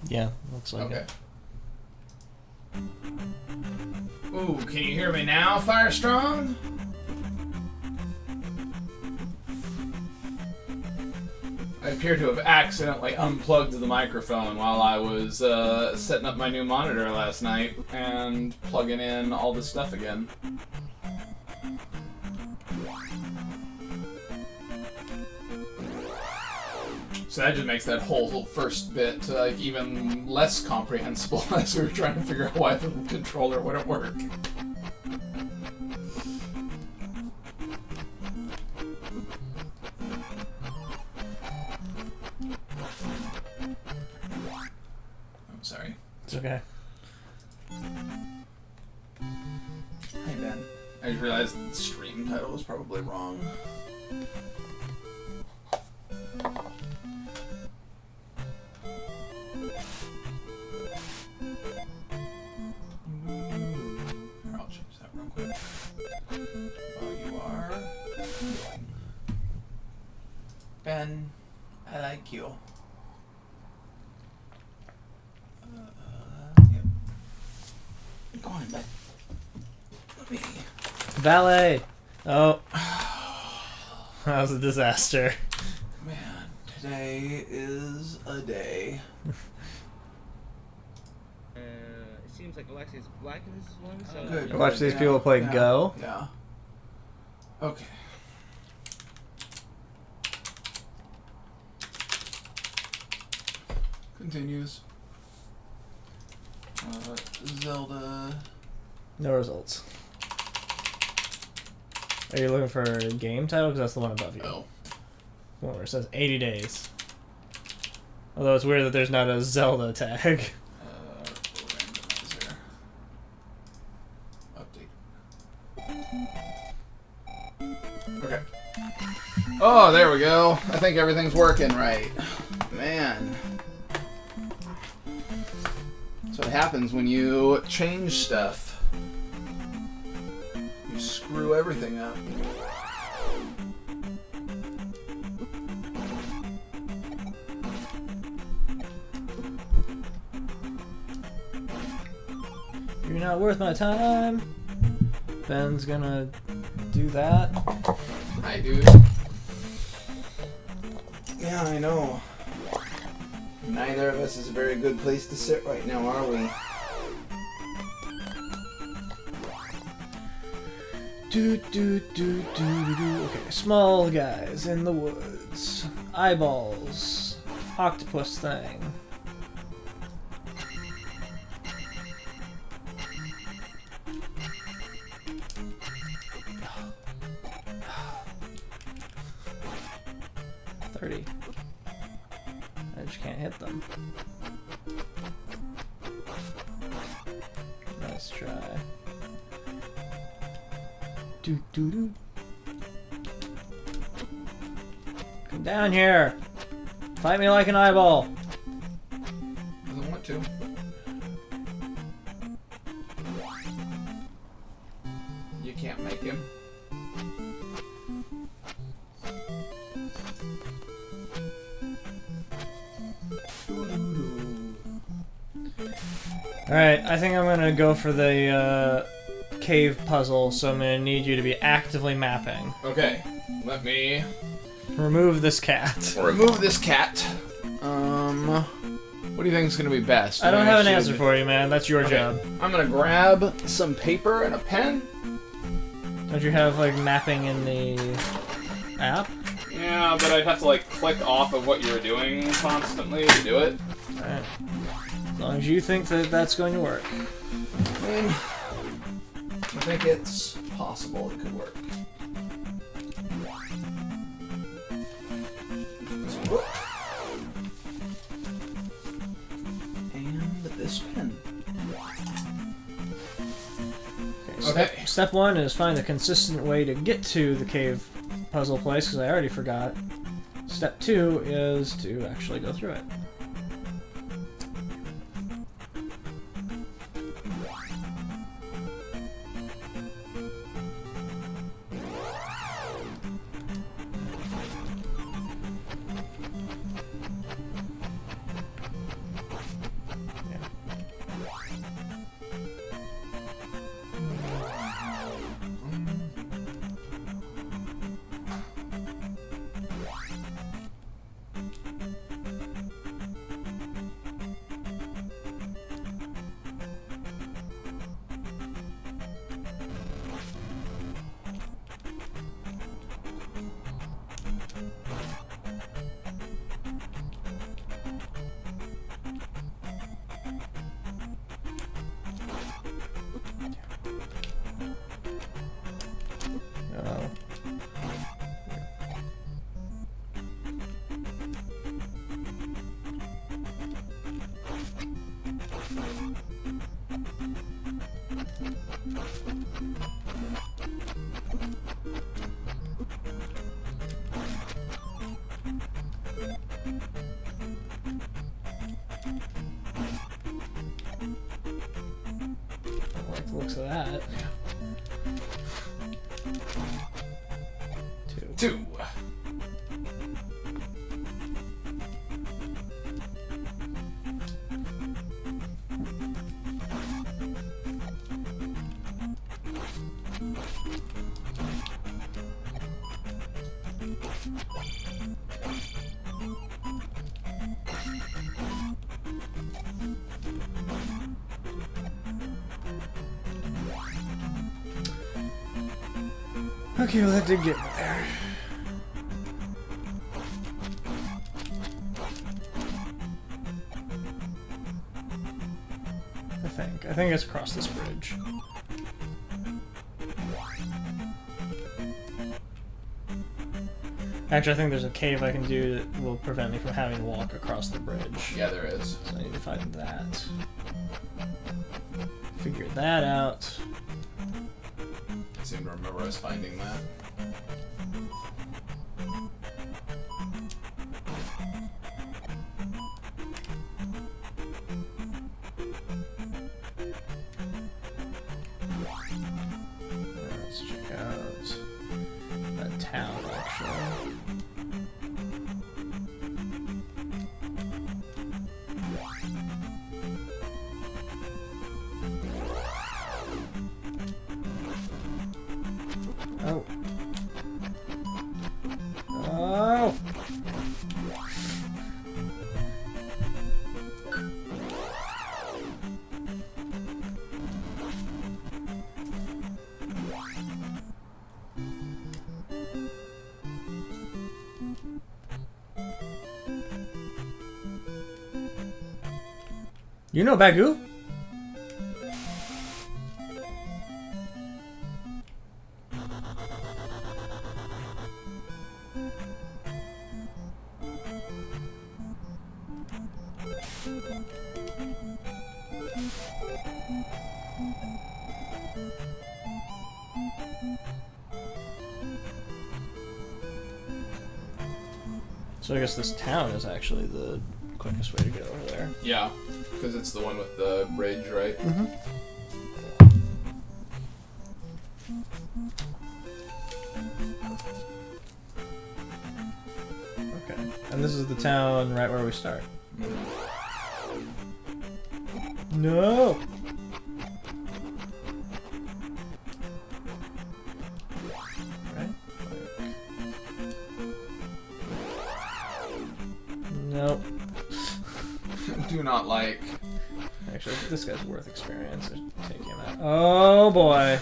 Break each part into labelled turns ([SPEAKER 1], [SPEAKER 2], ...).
[SPEAKER 1] Yeah, looks like
[SPEAKER 2] okay.
[SPEAKER 1] it.
[SPEAKER 2] Ooh, can you hear me now, Firestrong? I appear to have accidentally unplugged the microphone while I was setting up my new monitor last night and plugging in all this stuff again. So that just makes that whole first bit like even less comprehensible as we were trying to figure out why the controller wouldn't work. I'm sorry.
[SPEAKER 1] It's okay.
[SPEAKER 2] Hey Ben. I just realized the stream title was probably wrong. I'll change that real quick. While you are going. Ben, I like you. Yep. Go on, Ben. Let me.
[SPEAKER 1] Valet! Oh. That was a disaster.
[SPEAKER 2] Man, today is a day.
[SPEAKER 3] It seems like Alexi's black in this one, so...
[SPEAKER 2] Good.
[SPEAKER 1] Watch these people play Go.
[SPEAKER 2] Yeah. Okay. Continues. Zelda.
[SPEAKER 1] No results. Are you looking for a game title? Because that's the one above you.
[SPEAKER 2] Oh.
[SPEAKER 1] One where it says 80 days. Although it's weird that there's not a Zelda tag.
[SPEAKER 2] Randomizer. Update. Okay. Oh, there we go. I think everything's working right. Man. That's what happens when you change stuff. You screw everything up.
[SPEAKER 1] You're not worth my time. Ben's gonna do that.
[SPEAKER 2] Hi, dude. Yeah, I know. Neither of us is a very good place to sit right now, are we?
[SPEAKER 1] Okay, small guys in the woods. Eyeballs. Octopus thing. 30. I just can't hit them. Let's try. Do do do. Come down here. Fight me like an eyeball.
[SPEAKER 2] Doesn't want to. You can't make him.
[SPEAKER 1] Alright, I think I'm gonna go for the cave puzzle, so I'm gonna need you to be actively mapping.
[SPEAKER 2] Okay, let me
[SPEAKER 1] Remove this cat.
[SPEAKER 2] remove this cat. What do you think is gonna be best?
[SPEAKER 1] I don't have an
[SPEAKER 2] should-
[SPEAKER 1] answer for you, man. That's your
[SPEAKER 2] Okay,
[SPEAKER 1] job.
[SPEAKER 2] I'm gonna grab some paper and a pen.
[SPEAKER 1] Don't you have, like, mapping in the app?
[SPEAKER 2] Yeah, but I'd have to like click off of what you were doing constantly to do it.
[SPEAKER 1] Alright. As long as you think that that's going to work.
[SPEAKER 2] I mean, I think it's possible it could work. This book. And this pen. Okay.
[SPEAKER 1] Step 1 is find a consistent way to get to the cave puzzle place, because I already forgot. Step 2 is to actually go through it. Oh. I like the looks of that.
[SPEAKER 2] Two.
[SPEAKER 1] Okay, well that did get me there. I think it's across this bridge. Actually, I think there's a cave I can do that will prevent me from having to walk across the bridge.
[SPEAKER 2] Yeah, there is.
[SPEAKER 1] So I need to find that. Figure that out.
[SPEAKER 2] I seem to remember us finding that.
[SPEAKER 1] Let's check out that town, actually. Oh. Oh! You know Bagu? So I guess this town is actually the quickest way to get over there.
[SPEAKER 2] Yeah, because it's the one with the bridge, right?
[SPEAKER 1] Mm-hmm. Okay. And this is the town right where we start. No! Right? Nope.
[SPEAKER 2] Do not like.
[SPEAKER 1] Actually, this guy's worth experience. Take him out. Oh boy!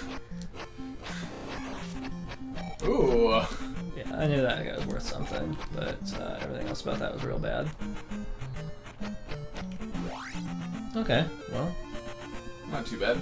[SPEAKER 2] Ooh.
[SPEAKER 1] Yeah, I knew that guy was worth something, but everything else about that was real bad. Okay, well.
[SPEAKER 2] Not too bad.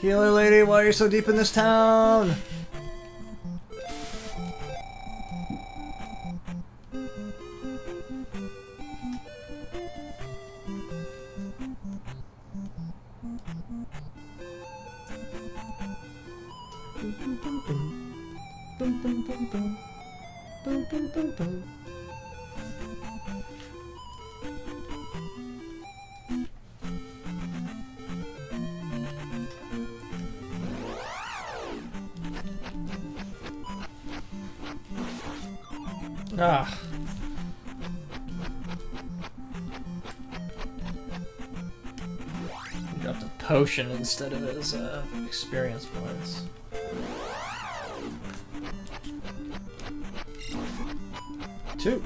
[SPEAKER 1] Healer lady, why are you so deep in this town? Ah. He dropped a potion instead of his experience points. Two.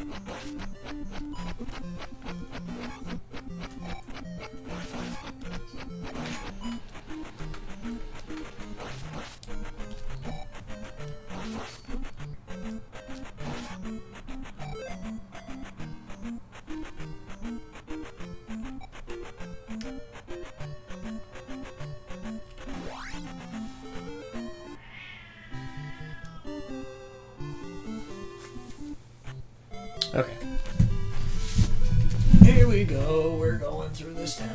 [SPEAKER 1] Okay. Here we go. We're going through this town.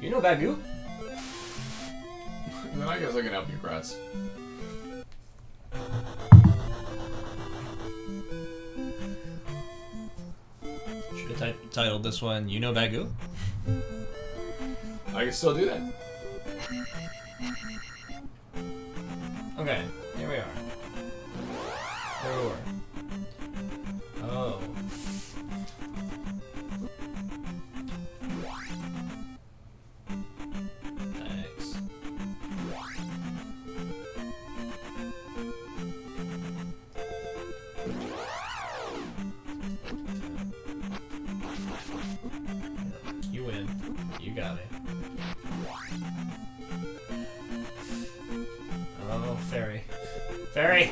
[SPEAKER 1] You know Bagu?
[SPEAKER 2] Then I guess I can help you, Kratz.
[SPEAKER 1] Should have titled this one, You Know Bagu?
[SPEAKER 2] I can still do that.
[SPEAKER 1] Okay, here we are. There we were. Oh. Thanks. You win. You got it. Oh, fairy. Fairy!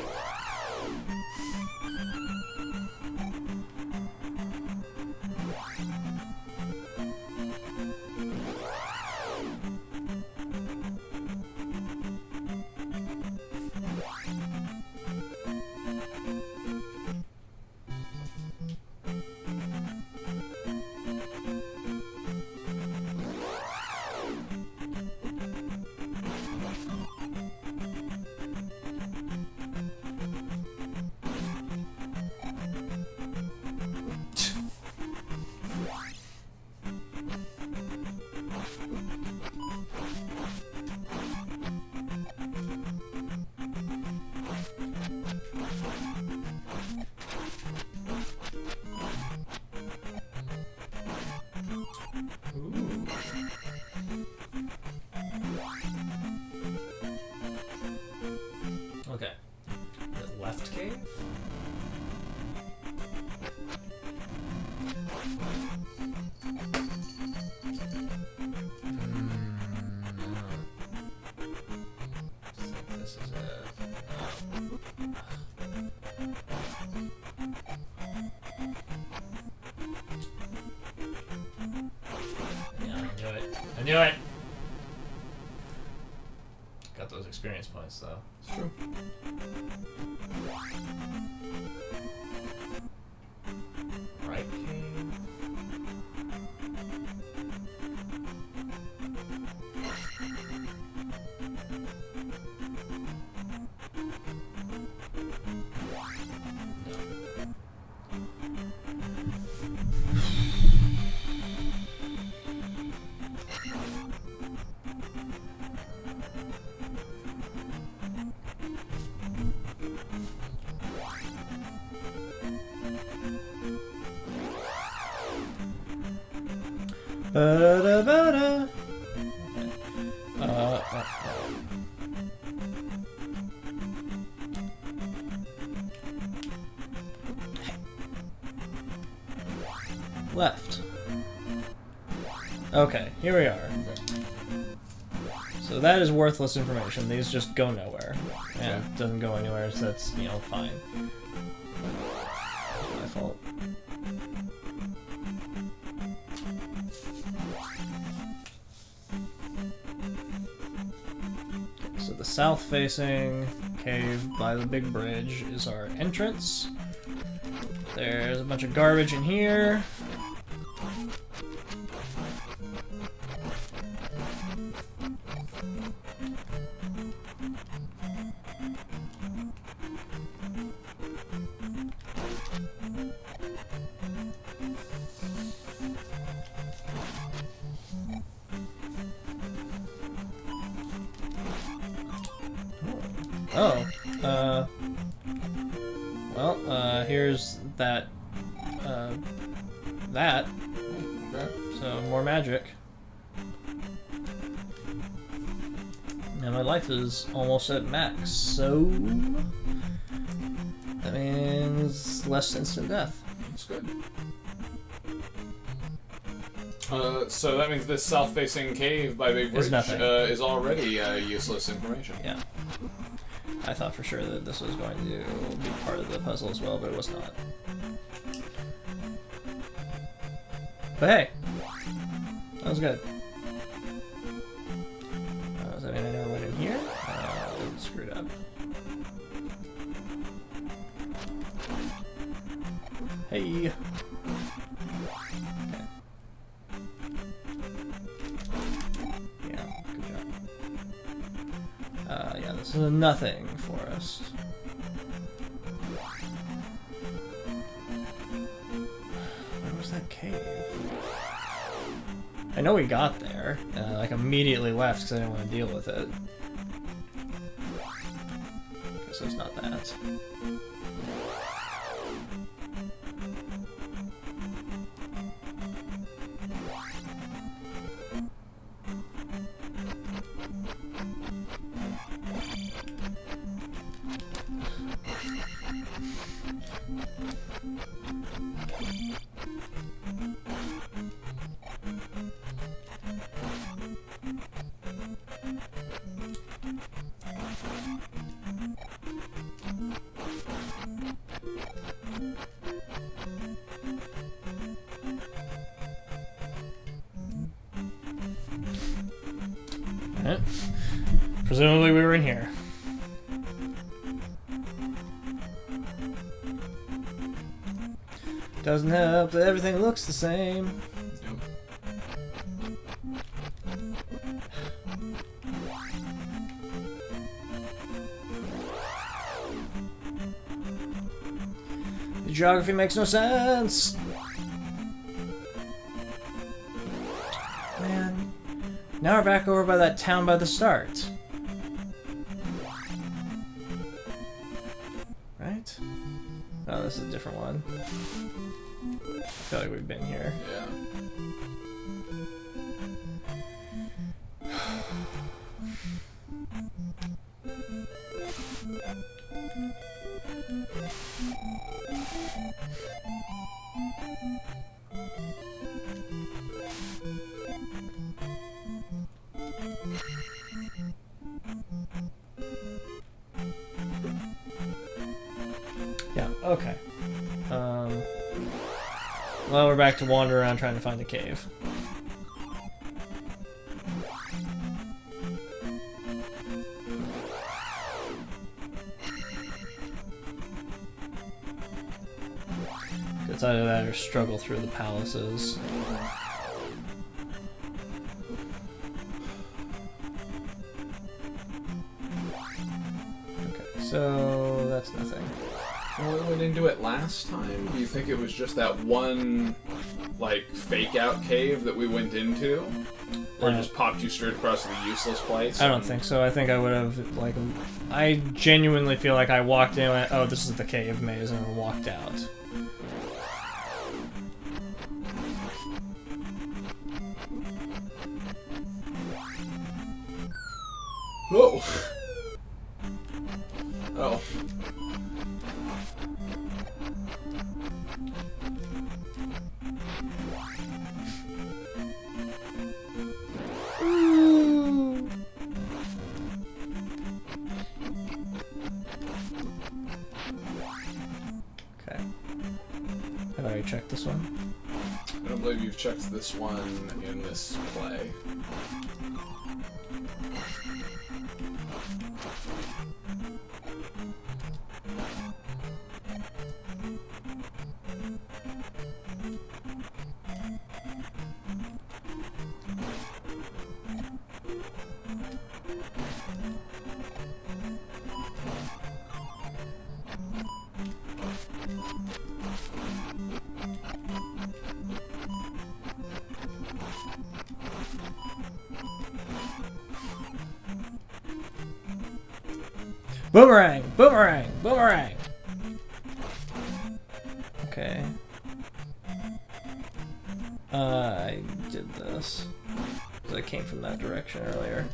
[SPEAKER 1] Okay. The left cave? knew it! Got those experience points, though.
[SPEAKER 2] It's true.
[SPEAKER 1] Right cave. Ba-da-ba-da. Left. Okay, here we are. So that is worthless information. These just go nowhere. And it doesn't go anywhere, so that's, you know, fine. It's my fault. So the south-facing cave by the big bridge is our entrance. There's a bunch of garbage in here. Here's that, that.
[SPEAKER 2] Okay.
[SPEAKER 1] So, more magic. And my life is almost at max, so that means less instant death.
[SPEAKER 2] That's good. So that means this south-facing cave by Big Bridge is already useless information.
[SPEAKER 1] Yeah. I thought for sure that this was going to be part of the puzzle as well, but it was not. But hey, that was good. Does that mean I never went in here? I screwed up. Hey. Okay. Yeah, good job. Yeah, this is a nothing forest. Where was that cave? I know we got there, like immediately left because I didn't want to deal with it. Guess it's not that. Alright. Presumably we were in here. Doesn't help that everything looks the same. The geography makes no sense. Man. Now we're back over by that town by the start. Right? Oh, this is a different one. I feel like we've been here.
[SPEAKER 2] Yeah.
[SPEAKER 1] Yeah, okay. Well, we're back to wander around trying to find the cave. It's either that or struggle through the palaces. Okay, so that's nothing.
[SPEAKER 2] Well, we went into it last time. Do you think it was just that one, like, fake-out cave that we went into? Or just popped you straight across to the useless place?
[SPEAKER 1] I don't think so. I think I would have, like... I genuinely feel like I walked in and went, oh, this is the cave maze, and walked out.
[SPEAKER 2] Whoa! Oh.
[SPEAKER 1] Okay. Have I already checked this one?
[SPEAKER 2] I don't believe you've checked this one in this play.
[SPEAKER 1] Boomerang! Boomerang! Boomerang! Okay. I did this. Because I came from that direction earlier.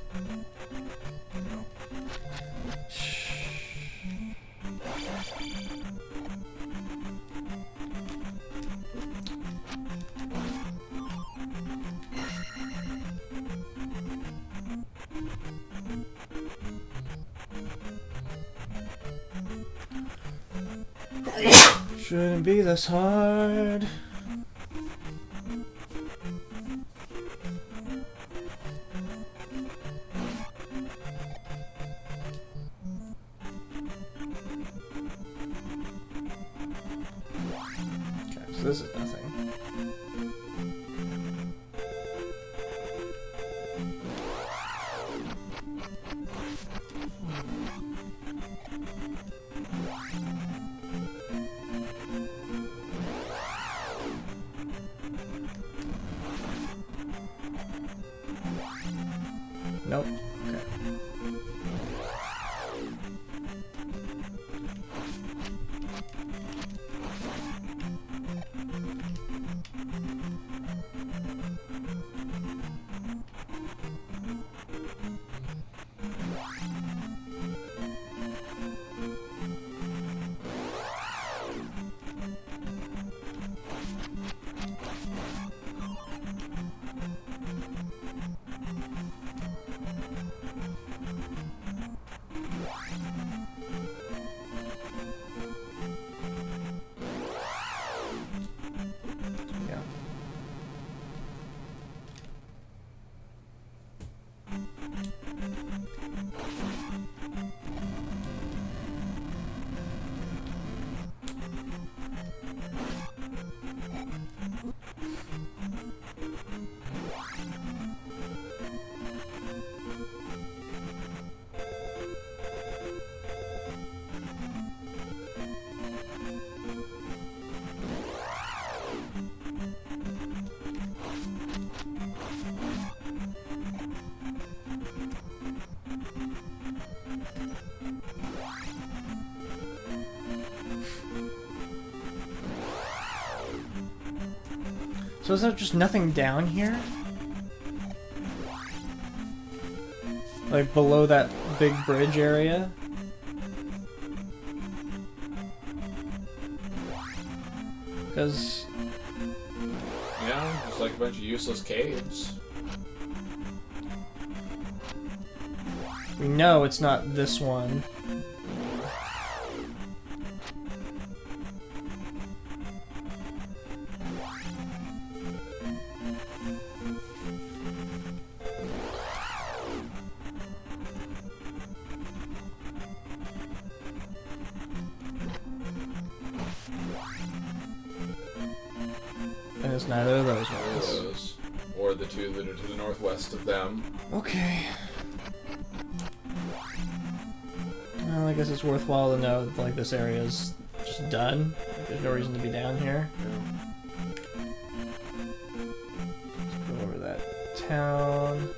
[SPEAKER 1] Shouldn't be this hard. Okay, so this is nothing. Nope. Okay. So is there just nothing down here? Like below that big bridge area? Because...
[SPEAKER 2] Yeah, just like a bunch of useless caves.
[SPEAKER 1] we know it's not this one. is neither of those
[SPEAKER 2] Neither of
[SPEAKER 1] ones.
[SPEAKER 2] those. Or the two that are to the northwest of them.
[SPEAKER 1] Okay. Well, I guess it's worthwhile to know that like this area is just done. Like, there's no reason to be down here. Let's go over that town.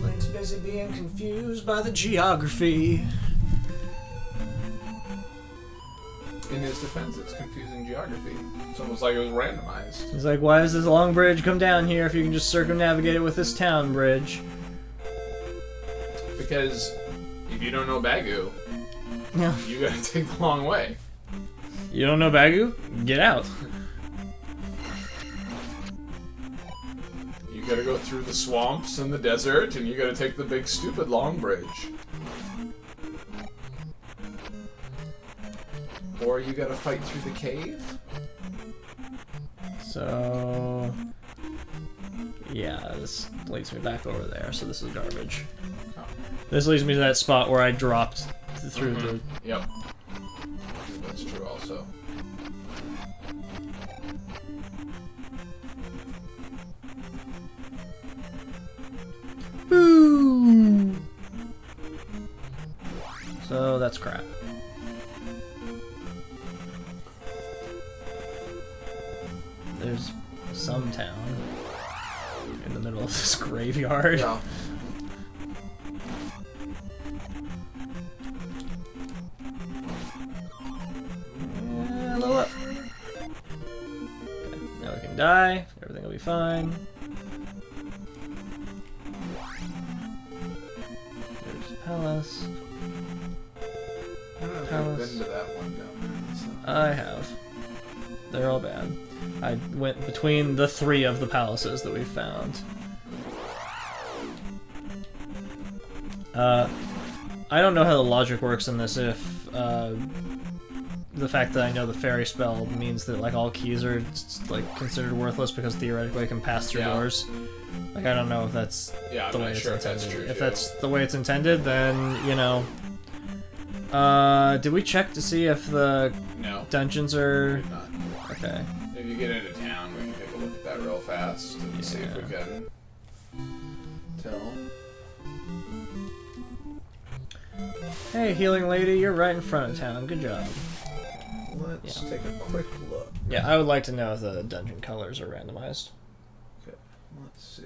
[SPEAKER 1] Link's busy being confused by the geography.
[SPEAKER 2] In his defense, it's confusing geography. It's almost like it was randomized.
[SPEAKER 1] He's like, why does this long bridge come down here if you can just circumnavigate it with this town bridge?
[SPEAKER 2] Because if you don't know Bagu,
[SPEAKER 1] Yeah.
[SPEAKER 2] you gotta take the long way.
[SPEAKER 1] You don't know Bagu? Get out.
[SPEAKER 2] You gotta go through the swamps and the desert, and you gotta take the big stupid long bridge. Or you gotta fight through the cave.
[SPEAKER 1] So... yeah, this leads me back over there, so this is garbage.
[SPEAKER 2] Oh.
[SPEAKER 1] This leads me to that spot where I dropped through the...
[SPEAKER 2] Yep. That's true also.
[SPEAKER 1] Boo! So that's crap. There's some town in the middle of this graveyard.
[SPEAKER 2] Yeah.
[SPEAKER 1] Level up. Okay, now we can die. Everything will be fine. There's the palace.
[SPEAKER 2] I don't know if I've
[SPEAKER 1] Palace.
[SPEAKER 2] been to that one down there. So.
[SPEAKER 1] I have. They're all bad. I went between the 3 of the palaces that we found. I don't know how the logic works in this if the fact that I know the fairy spell means that like all keys are like considered worthless because theoretically I can pass through doors. Like I don't know if that's
[SPEAKER 2] Yeah,
[SPEAKER 1] the
[SPEAKER 2] I'm
[SPEAKER 1] way
[SPEAKER 2] not
[SPEAKER 1] it's
[SPEAKER 2] sure if
[SPEAKER 1] intended.
[SPEAKER 2] that's true.
[SPEAKER 1] If
[SPEAKER 2] too.
[SPEAKER 1] that's the way it's intended, then you know. Did we check to see if the
[SPEAKER 2] No.
[SPEAKER 1] dungeons are
[SPEAKER 2] Maybe not.
[SPEAKER 1] okay?
[SPEAKER 2] If you get into town, we can take a look at that real fast and see if we can tell.
[SPEAKER 1] Hey, healing lady, you're right in front of town. Good job.
[SPEAKER 2] Let's take a quick look.
[SPEAKER 1] Yeah, I would like to know if the dungeon colors are randomized.
[SPEAKER 2] Okay, let's see.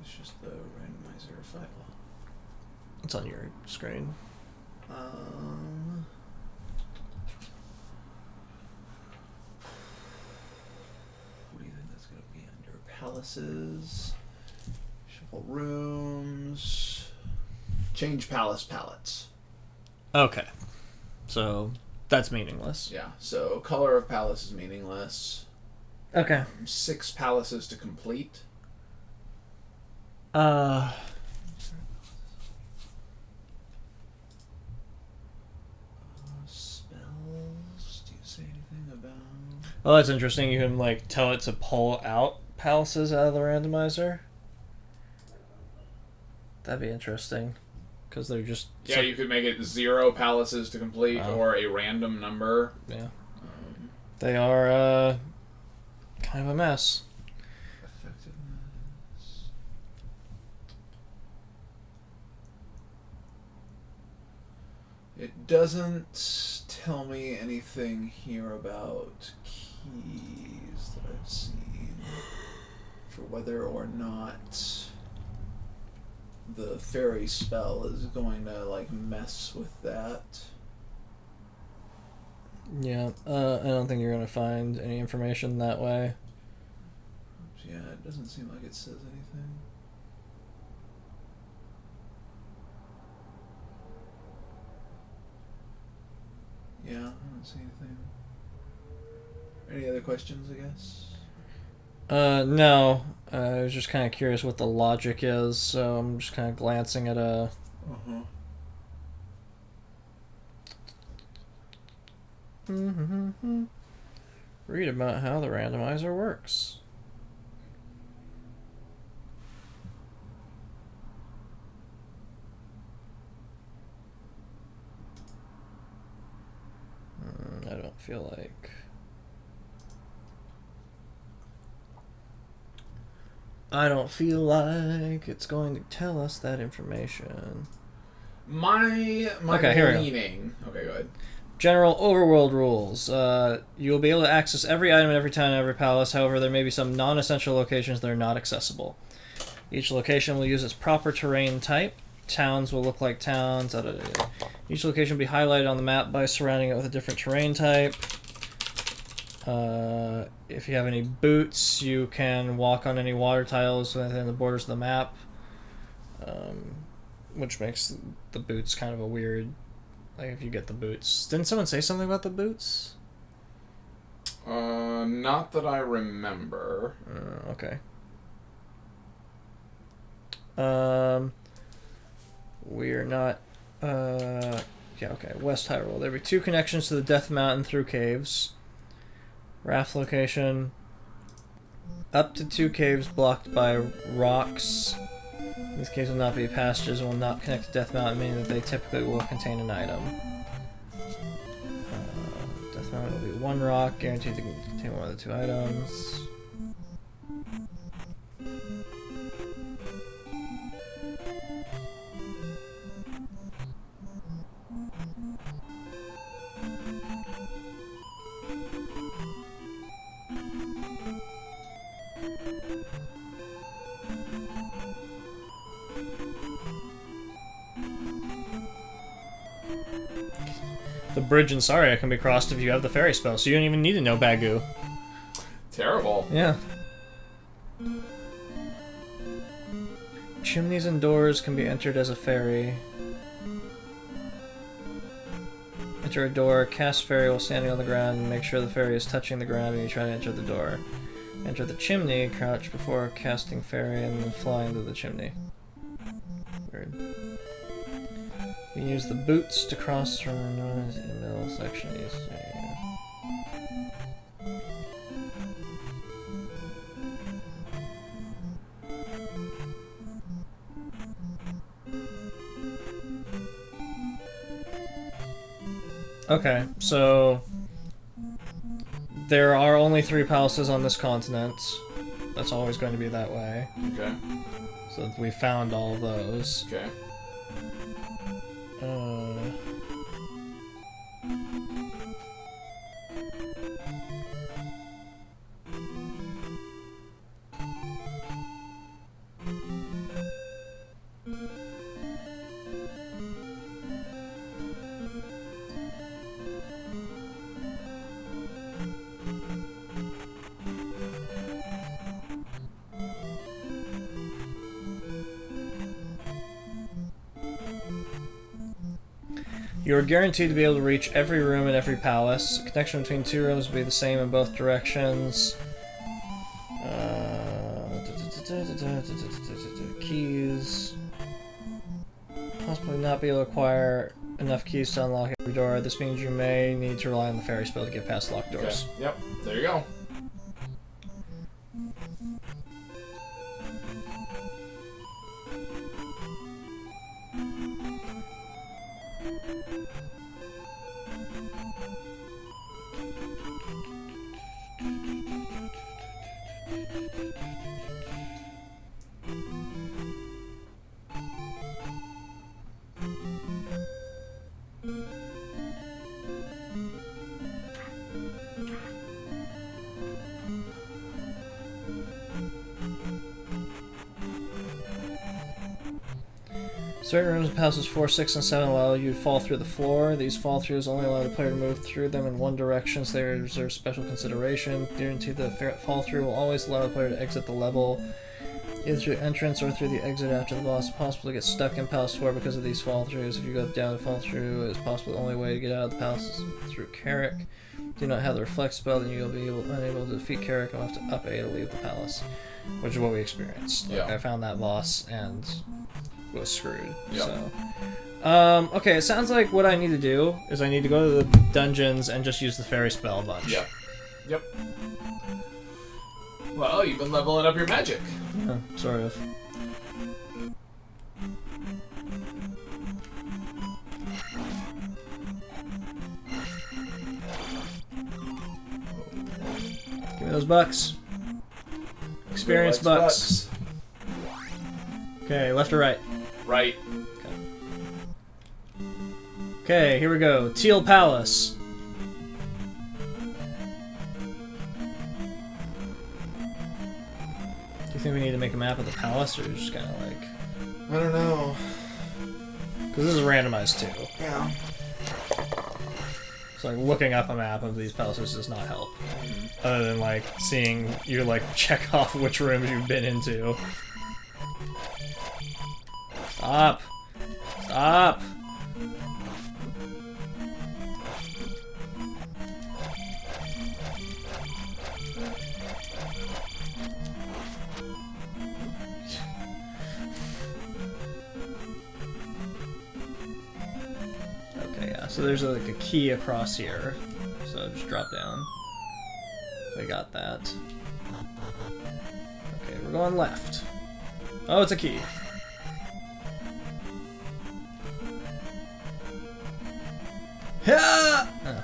[SPEAKER 2] It's just the randomizer file.
[SPEAKER 1] It's on your screen.
[SPEAKER 2] What do you think that's going to be under? Palaces, shuffle rooms, change palace palettes.
[SPEAKER 1] Okay. So, that's meaningless.
[SPEAKER 2] Yeah, so color of palace is meaningless.
[SPEAKER 1] Okay.
[SPEAKER 2] 6 palaces to complete. Spells? Do you say anything about?
[SPEAKER 1] Well, that's interesting. You can, like, tell it to pull out palaces out of the randomizer. That'd be interesting. Because they're just...
[SPEAKER 2] Yeah, you could make it 0 palaces to complete or a random number.
[SPEAKER 1] Yeah. They are, kind of a mess.
[SPEAKER 2] Effectiveness. It doesn't tell me anything here about keys that I've seen for whether or not the fairy spell is going to like mess with that.
[SPEAKER 1] Yeah, I don't think you're gonna find any information that way.
[SPEAKER 2] Yeah, it doesn't seem like it says anything. Yeah, I don't see anything. Any other questions, I guess?
[SPEAKER 1] No. I was just kind of curious what the logic is, so I'm just kind of glancing at a...
[SPEAKER 2] Uh-huh.
[SPEAKER 1] Read about how the randomizer works. I don't feel like... I don't feel like it's going to tell us that information.
[SPEAKER 2] My
[SPEAKER 1] Okay, here we go.
[SPEAKER 2] leaning. Okay, go ahead.
[SPEAKER 1] General overworld rules. You will be able to access every item in every town and every palace. However, there may be some non-essential locations that are not accessible. Each location will use its proper terrain type. Towns will look like towns. Each location will be highlighted on the map by surrounding it with a different terrain type. If you have any boots, you can walk on any water tiles within the borders of the map, which makes the boots kind of a weird... Like, if you get the boots. Didn't someone say something about the boots?
[SPEAKER 2] Not that I remember.
[SPEAKER 1] Okay. We're not... yeah, okay. West Hyrule. There'll be 2 connections to the Death Mountain through caves. Raft location. Up to 2 caves blocked by rocks. These caves will not be passages and will not connect to Death Mountain, meaning that they typically will contain an item. Death Mountain will be 1 rock, guaranteed to contain 1 of the 2 items. The bridge in Saria can be crossed if you have the fairy spell, so you don't even need to know Bagu.
[SPEAKER 2] Terrible.
[SPEAKER 1] Yeah. Chimneys and doors can be entered as a fairy. Enter a door, cast fairy while standing on the ground, and make sure the fairy is touching the ground when you try to enter the door. Enter the chimney, crouch before casting fairy, and then fly into the chimney. Weird. You can use the boots to cross from the middle section. Okay, so there are only 3 palaces on this continent. That's always going to be that way.
[SPEAKER 2] Okay.
[SPEAKER 1] So we found all of those.
[SPEAKER 2] Okay.
[SPEAKER 1] You are guaranteed to be able to reach every room in every palace. Connection between 2 rooms will be the same in both directions. Keys. Possibly not be able to acquire enough keys to unlock every door. This means you may need to rely on the fairy spell to get past locked doors.
[SPEAKER 2] Okay. Yep, there you go.
[SPEAKER 1] Certain rooms in palaces 4, 6, and 7 allow you to fall through the floor. These fall throughs only allow the player to move through them in one direction, so they reserve special consideration. Guarantee the fall through will always allow the player to exit the level either through entrance or through the exit after the boss. It's possible to get stuck in Palace 4 because of these fall throughs. If you go down the fall through, it's possible the only way to get out of the palace is through Carrick. Do not have the reflect spell, then you'll be unable to defeat Carrick and will have to up A to leave the palace, which is what we experienced. Like, I found that boss and was screwed. So, okay, it sounds like what I need to do is I need to go to the dungeons and just use the fairy spell a bunch.
[SPEAKER 4] Yep. Well, you've been leveling up your magic.
[SPEAKER 1] Yeah, sort of. Give me those bucks. Experience bucks. Okay, left or right?
[SPEAKER 4] Right.
[SPEAKER 1] Okay, here we go. Teal Palace. Do you think we need to make a map of the palace, or just kind of like...
[SPEAKER 2] I don't know.
[SPEAKER 1] Because this is randomized too.
[SPEAKER 2] Yeah.
[SPEAKER 1] So like looking up a map of these palaces does not help. Other than like seeing you like check off which rooms you've been into. Stop! Stop! Okay, yeah, so there's like a key across here. So just drop down. I got that. Okay, we're going left. Oh, it's a key. Yeah! Oh.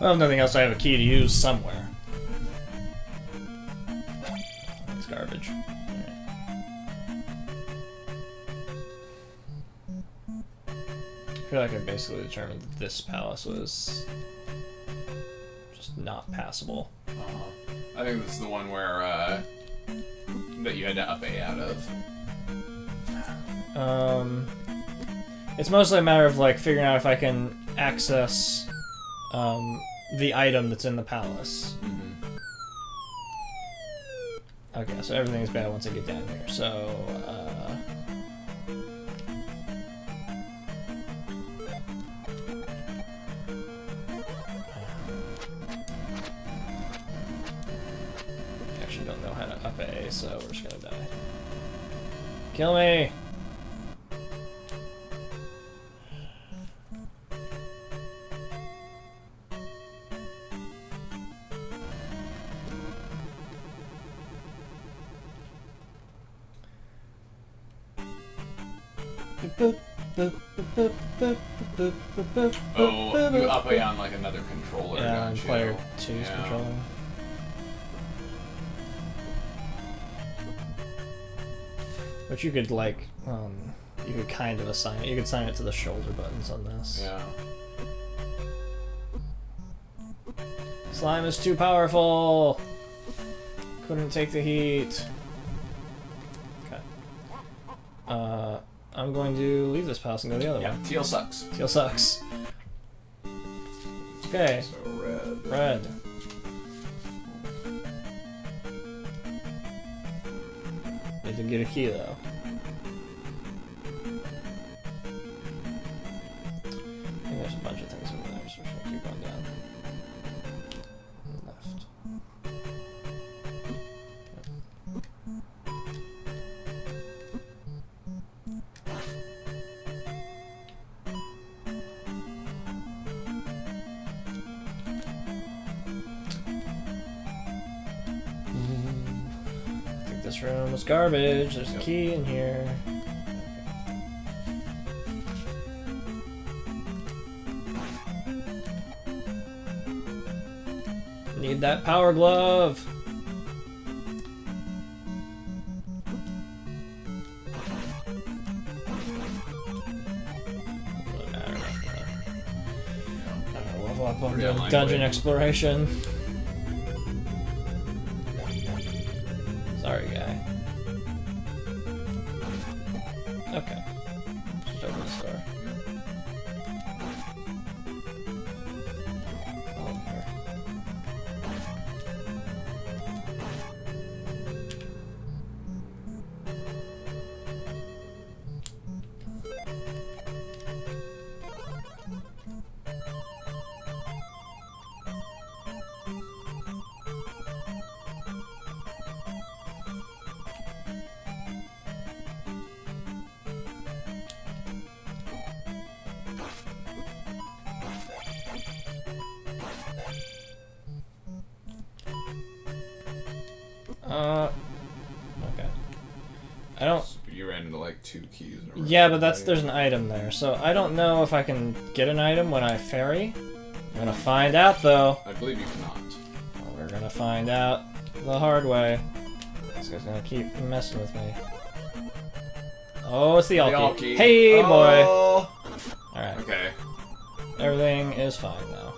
[SPEAKER 1] Well, if nothing else, I have a key to use somewhere. It's garbage. I feel like I basically determined that this palace was just not passable.
[SPEAKER 4] I think this is the one where that you had to up A out of.
[SPEAKER 1] It's mostly a matter of like figuring out if I can access the item that's in the palace. Okay, so everything's bad once I get down here. So I actually don't know how to up A, so we're just gonna die. Kill me!
[SPEAKER 4] Oh, you up A on like another controller,
[SPEAKER 1] Yeah,
[SPEAKER 4] don't
[SPEAKER 1] on
[SPEAKER 4] you?
[SPEAKER 1] player 2's
[SPEAKER 4] Yeah.
[SPEAKER 1] controller. But you could like, you could kind of assign it. You could assign it to the shoulder buttons on this.
[SPEAKER 4] Yeah.
[SPEAKER 1] Slime is too powerful. Couldn't take the heat. Okay. I'm going to leave this palace and go to the other one.
[SPEAKER 4] Teal sucks.
[SPEAKER 1] Teal sucks. Okay.
[SPEAKER 2] So red.
[SPEAKER 1] Red. Need to get a key though. I think there's a bunch of things over there, so we're just gonna keep going down. Left. I think this room was garbage. There's a key in here. Need that power glove. up on
[SPEAKER 4] Pretty
[SPEAKER 1] the
[SPEAKER 4] unlikely.
[SPEAKER 1] dungeon exploration. Sorry, guy. Okay. Just open this door. Oh, here. Okay. I don't.
[SPEAKER 4] You ran into like 2 keys. In a row,
[SPEAKER 1] Yeah, but
[SPEAKER 4] right?
[SPEAKER 1] there's an item there, so I don't know if I can get an item when I ferry. I'm gonna find out though.
[SPEAKER 4] I believe you cannot.
[SPEAKER 1] Well, we're gonna find out the hard way. This guy's gonna keep messing with me. Oh, it's the
[SPEAKER 4] The
[SPEAKER 1] alt
[SPEAKER 4] key.
[SPEAKER 1] Hey, boy.
[SPEAKER 4] Oh.
[SPEAKER 1] Alright.
[SPEAKER 4] Okay.
[SPEAKER 1] Everything is fine now.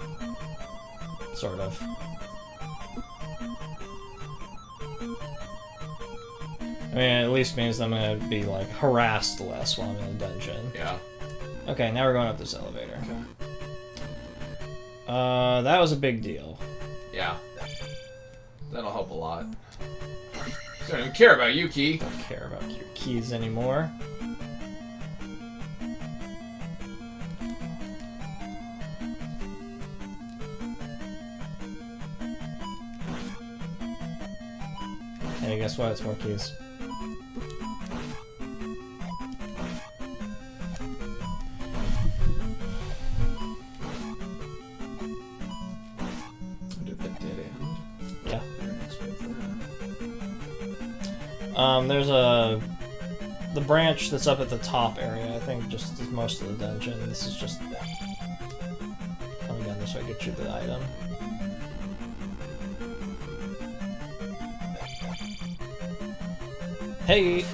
[SPEAKER 1] Sort of. I mean, it at least means I'm gonna be, like, harassed less while I'm in a dungeon.
[SPEAKER 4] Yeah.
[SPEAKER 1] Okay, now we're going up this elevator.
[SPEAKER 4] Okay.
[SPEAKER 1] That was a big deal.
[SPEAKER 4] Yeah. That'll help a lot. I don't even care about you, Key.
[SPEAKER 1] Don't care about your keys anymore. Hey, guess what? It's more keys.
[SPEAKER 2] Did that dead end?
[SPEAKER 1] Yeah.
[SPEAKER 2] Didn't expect that.
[SPEAKER 1] There's the branch that's up at the top area, I think just is most of the dungeon. This is just coming down this way, get you the item. Hey!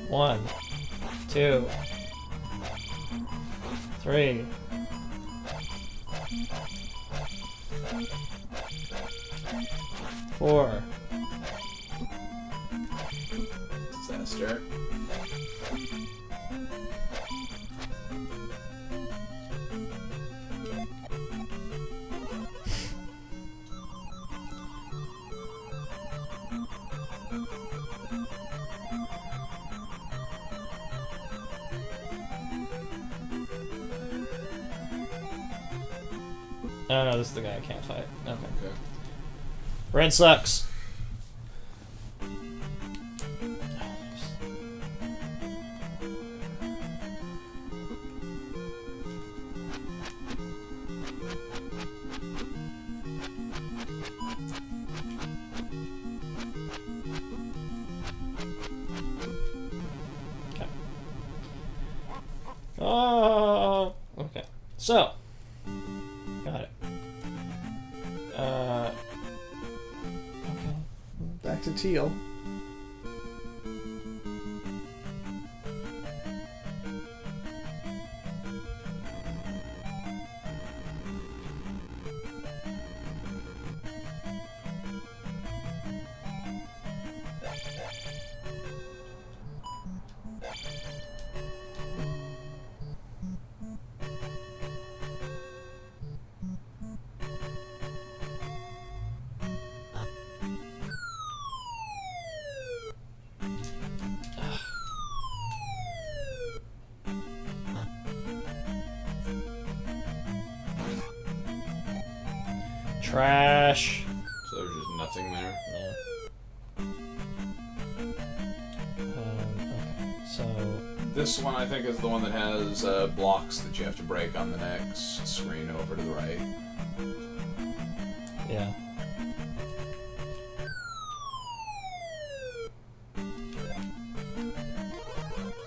[SPEAKER 1] One, 2, 3. Four.
[SPEAKER 2] Disaster.
[SPEAKER 1] Oh no, this is the guy I can't fight. Okay.
[SPEAKER 4] Okay.
[SPEAKER 1] Red sucks. Okay. Oh, okay. So, got it. Okay. Back to teal. Trash.
[SPEAKER 4] So there's just nothing there.
[SPEAKER 1] Yeah. Okay, so
[SPEAKER 4] This one I think is the one that has blocks that you have to break on the next screen over to the right.
[SPEAKER 1] yeah.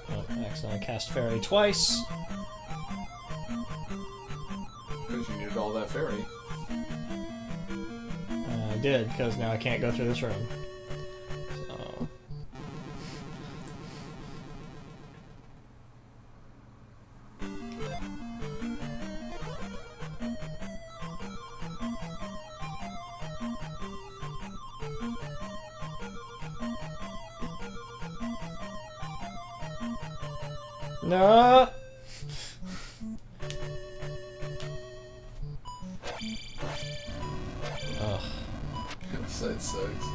[SPEAKER 1] Oh, I accidentally cast fairy twice.
[SPEAKER 4] Because you needed all that fairy.
[SPEAKER 1] I did, because now I can't go through this room. So. No! Ugh.
[SPEAKER 4] This side sucks.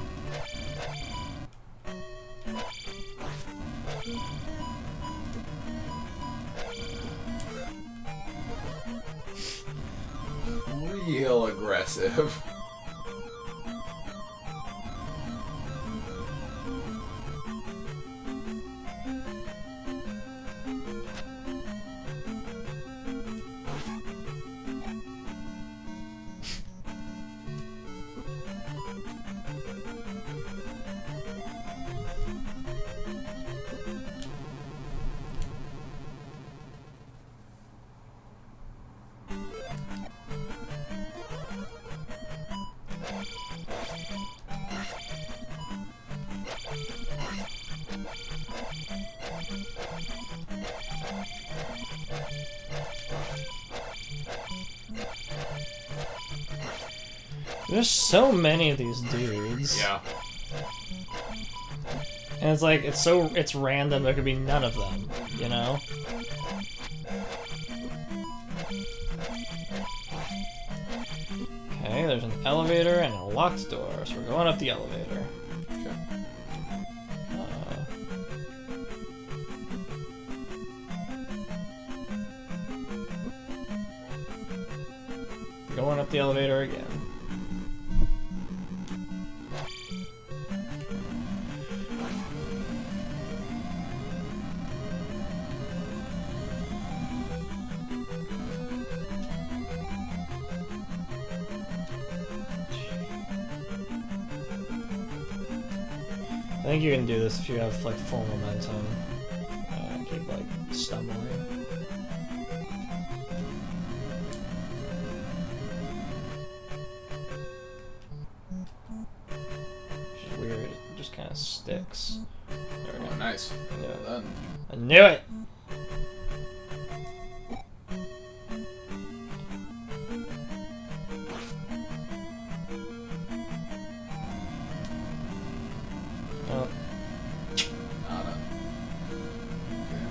[SPEAKER 4] Real aggressive.
[SPEAKER 1] There's so many of these dudes.
[SPEAKER 4] Yeah.
[SPEAKER 1] And it's like, it's random, there could be none of them, you know? Okay, there's an elevator and a locked door, so we're going up the elevator.
[SPEAKER 4] Okay.
[SPEAKER 1] Going up the elevator again. I think you can do this if you have like full momentum. Keep like stumbling. Which is weird. It just kind of sticks. There we go.
[SPEAKER 4] Oh, nice.
[SPEAKER 1] Yeah.
[SPEAKER 4] Well done.
[SPEAKER 1] I knew it. Oh.
[SPEAKER 4] Nada. Okay.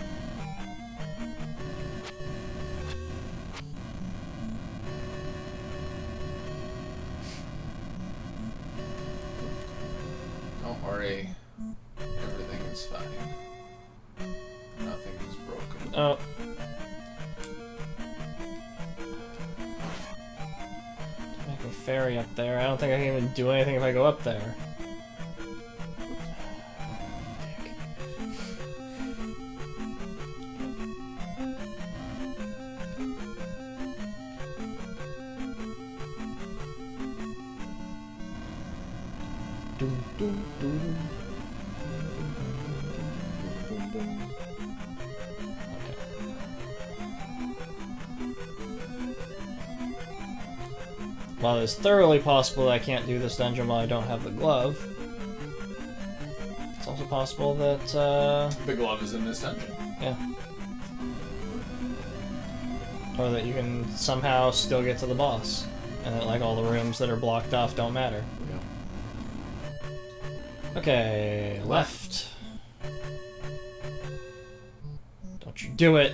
[SPEAKER 4] Don't worry. Everything is fine. Nothing is broken.
[SPEAKER 1] Oh. Make a ferry up there. I don't think I can even do anything if I go up there. While it's thoroughly possible that I can't do this dungeon while I don't have the glove, it's also possible that,
[SPEAKER 4] The glove is in this dungeon.
[SPEAKER 1] yeah. Or that you can somehow still get to the boss, and that, like, all the rooms that are blocked off don't matter.
[SPEAKER 4] Yeah.
[SPEAKER 1] Okay, left. Don't you do it!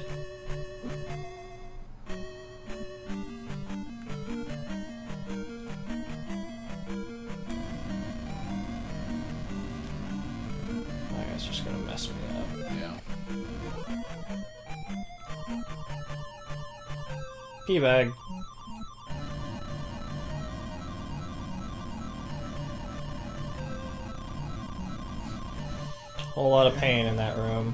[SPEAKER 1] That guy's just gonna mess me up.
[SPEAKER 4] Yeah.
[SPEAKER 1] Teabag. whole lot of pain in that room.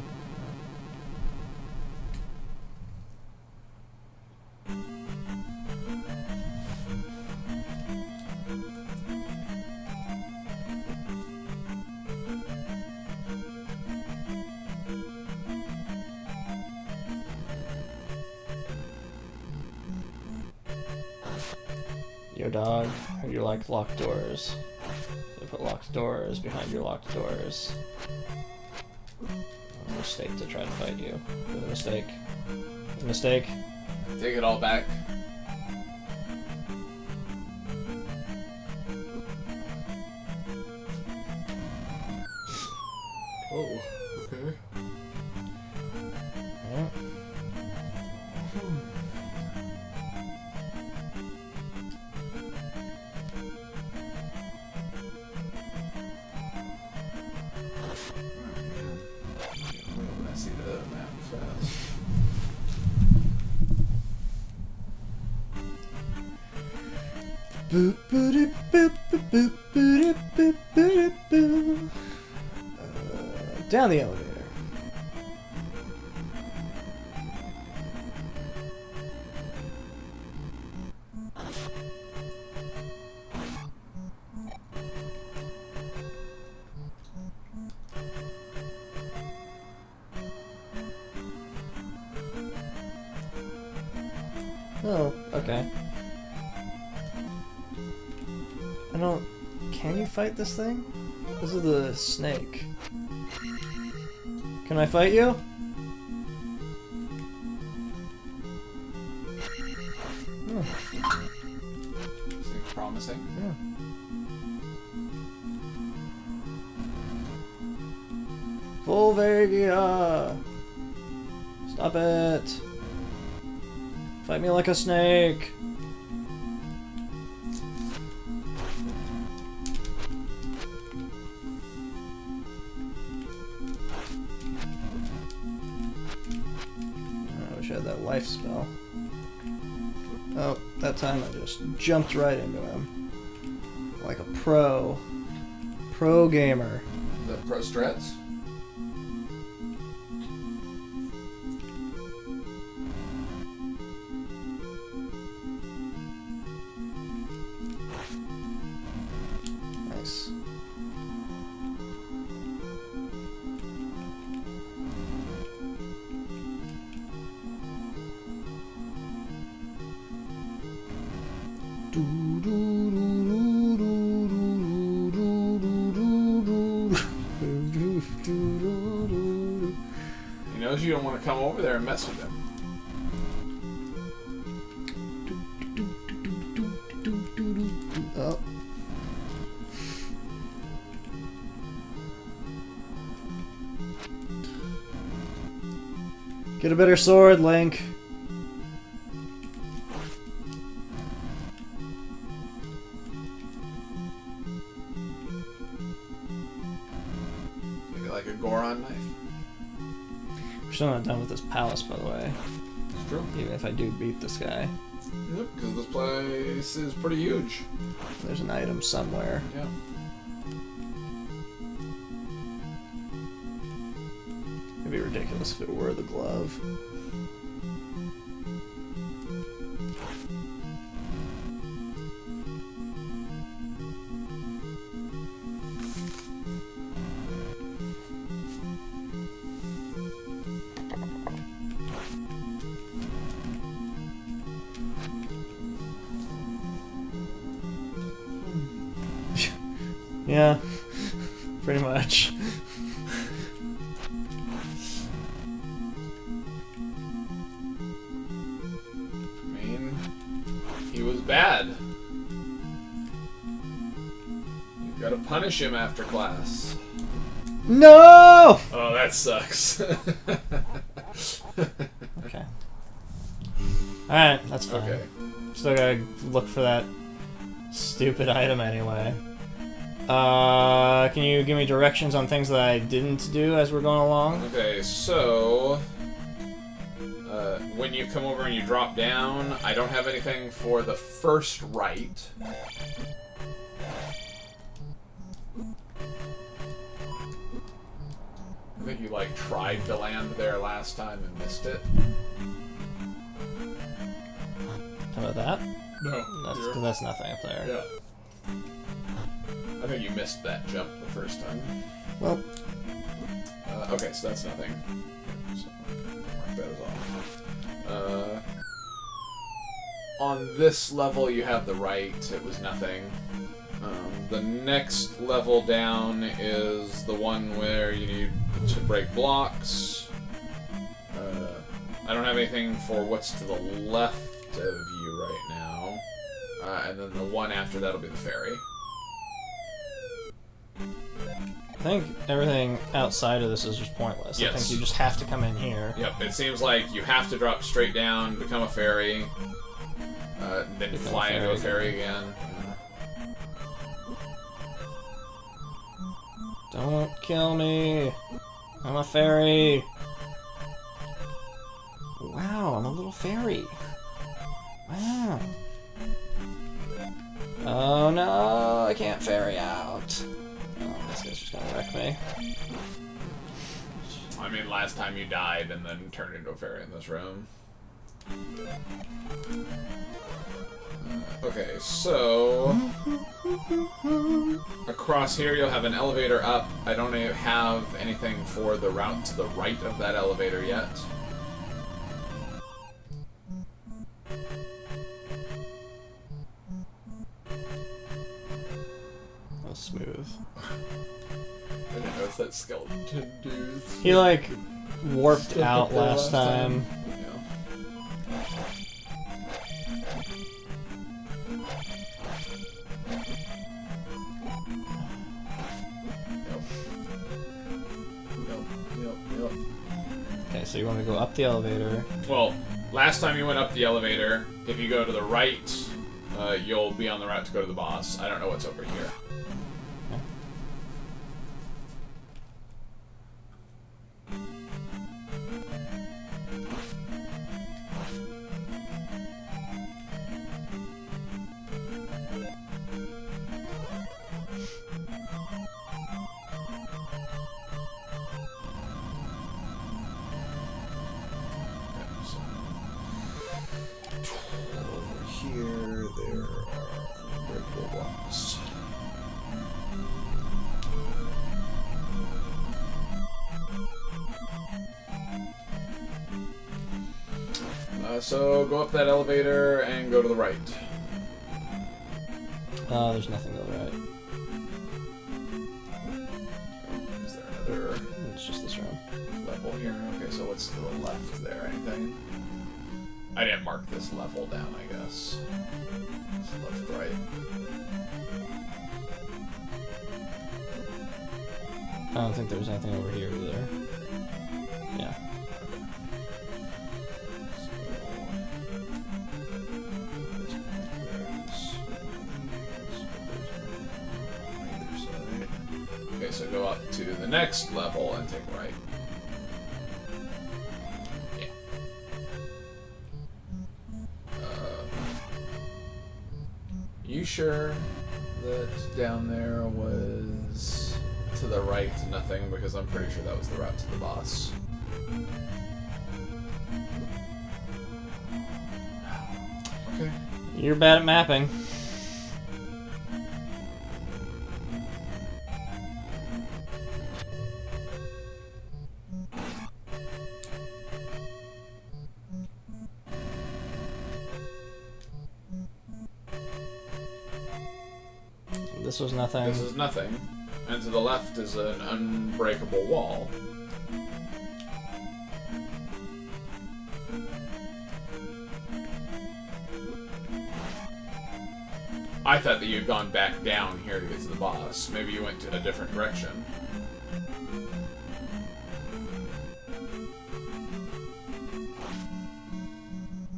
[SPEAKER 1] Yo, dog, you like locked doors. You put locked doors behind your locked doors. A mistake to try to fight you. A mistake. A mistake.
[SPEAKER 4] Take it all back.
[SPEAKER 2] Oh, okay.
[SPEAKER 1] Yeah.
[SPEAKER 4] I see the map fast.
[SPEAKER 1] Boop, boop, boop, boop, boop, boop, boop, boop. Down the elevator. Oh, okay. I don't... Can you fight this thing? This is the snake. Can I fight you? Oh,
[SPEAKER 4] Seems promising.
[SPEAKER 1] yeah. Volvagia! Stop it! Fight me like a snake! I wish I had that life spell. Oh, that time I just jumped right into him. Like a pro. Pro gamer.
[SPEAKER 4] The pro strats?
[SPEAKER 1] Nice.
[SPEAKER 4] He knows you don't want to come over there and mess with him.
[SPEAKER 1] Oh. Get a better sword, Link.
[SPEAKER 4] Make it like a Goron knife.
[SPEAKER 1] We're still not done with this palace, by the way.
[SPEAKER 4] It's true.
[SPEAKER 1] Even if I do beat this guy.
[SPEAKER 4] Yep, because this place is pretty huge.
[SPEAKER 1] There's an item somewhere.
[SPEAKER 4] Yeah.
[SPEAKER 1] It'd be ridiculous if it were the glove. Yeah, pretty much.
[SPEAKER 4] I mean, he was bad. You've got to punish him after class.
[SPEAKER 1] No!
[SPEAKER 4] Oh, that sucks.
[SPEAKER 1] Okay. Alright, that's fine.
[SPEAKER 4] Okay.
[SPEAKER 1] Still gotta look for that stupid item anyway. Can you give me directions on things that I didn't do as we're going along?
[SPEAKER 4] Okay, so when you come over and you drop down, I don't have anything for the first right. I think you like tried to land there last time and missed it.
[SPEAKER 1] How about that?
[SPEAKER 4] No.
[SPEAKER 1] That's nothing up there.
[SPEAKER 4] Yeah. I think you missed that jump the first time.
[SPEAKER 1] Well,
[SPEAKER 4] okay, so that's nothing. So, mark that as off. On this level, you have the right. It was nothing. The next level down is the one where you need to break blocks. I don't have anything for what's to the left of you right now. And then the one after that will be the ferry.
[SPEAKER 1] I think everything outside of this is just pointless.
[SPEAKER 4] Yes.
[SPEAKER 1] I think you just have to come in here.
[SPEAKER 4] Yep, it seems like you have to drop straight down, become a fairy, then fly into a fairy again.
[SPEAKER 1] Don't kill me. I'm a fairy. Wow, I'm a little fairy. Wow. Oh no, I can't fairy out. Oh, this guy's just gonna wreck me.
[SPEAKER 4] I mean, last time you died and then turned into a fairy in this room. Okay, so across here you'll have an elevator up. I don't have anything for the route to the right of that elevator yet.
[SPEAKER 1] Oh, smooth.
[SPEAKER 4] I didn't notice that skeleton dude.
[SPEAKER 1] He like warped
[SPEAKER 2] Stuck
[SPEAKER 1] out
[SPEAKER 2] up there
[SPEAKER 1] last time.
[SPEAKER 2] Yep.
[SPEAKER 1] Okay, so you want to go up the elevator.
[SPEAKER 4] Well, last time you went up the elevator, if you go to the right, you'll be on the route to go to the boss. I don't know what's over here.
[SPEAKER 2] Over here, there are unbreakable blocks.
[SPEAKER 4] So go up that elevator and go to the right.
[SPEAKER 1] Oh, there's nothing to the right.
[SPEAKER 4] Is there another
[SPEAKER 1] It's just this room.
[SPEAKER 4] level here? Okay, so what's to the left there? Anything? I didn't mark this level down, I guess. It's left, right.
[SPEAKER 1] I don't think there's anything over here either. Yeah.
[SPEAKER 4] Okay, so go up to the next level and take right. Yeah. You sure that down there was to the right nothing? Because I'm pretty sure that was the route to the boss. Okay.
[SPEAKER 1] You're bad at mapping. This was nothing.
[SPEAKER 4] This is nothing. And to the left is an unbreakable wall. I thought that you'd gone back down here to get to the boss. Maybe you went to a different direction.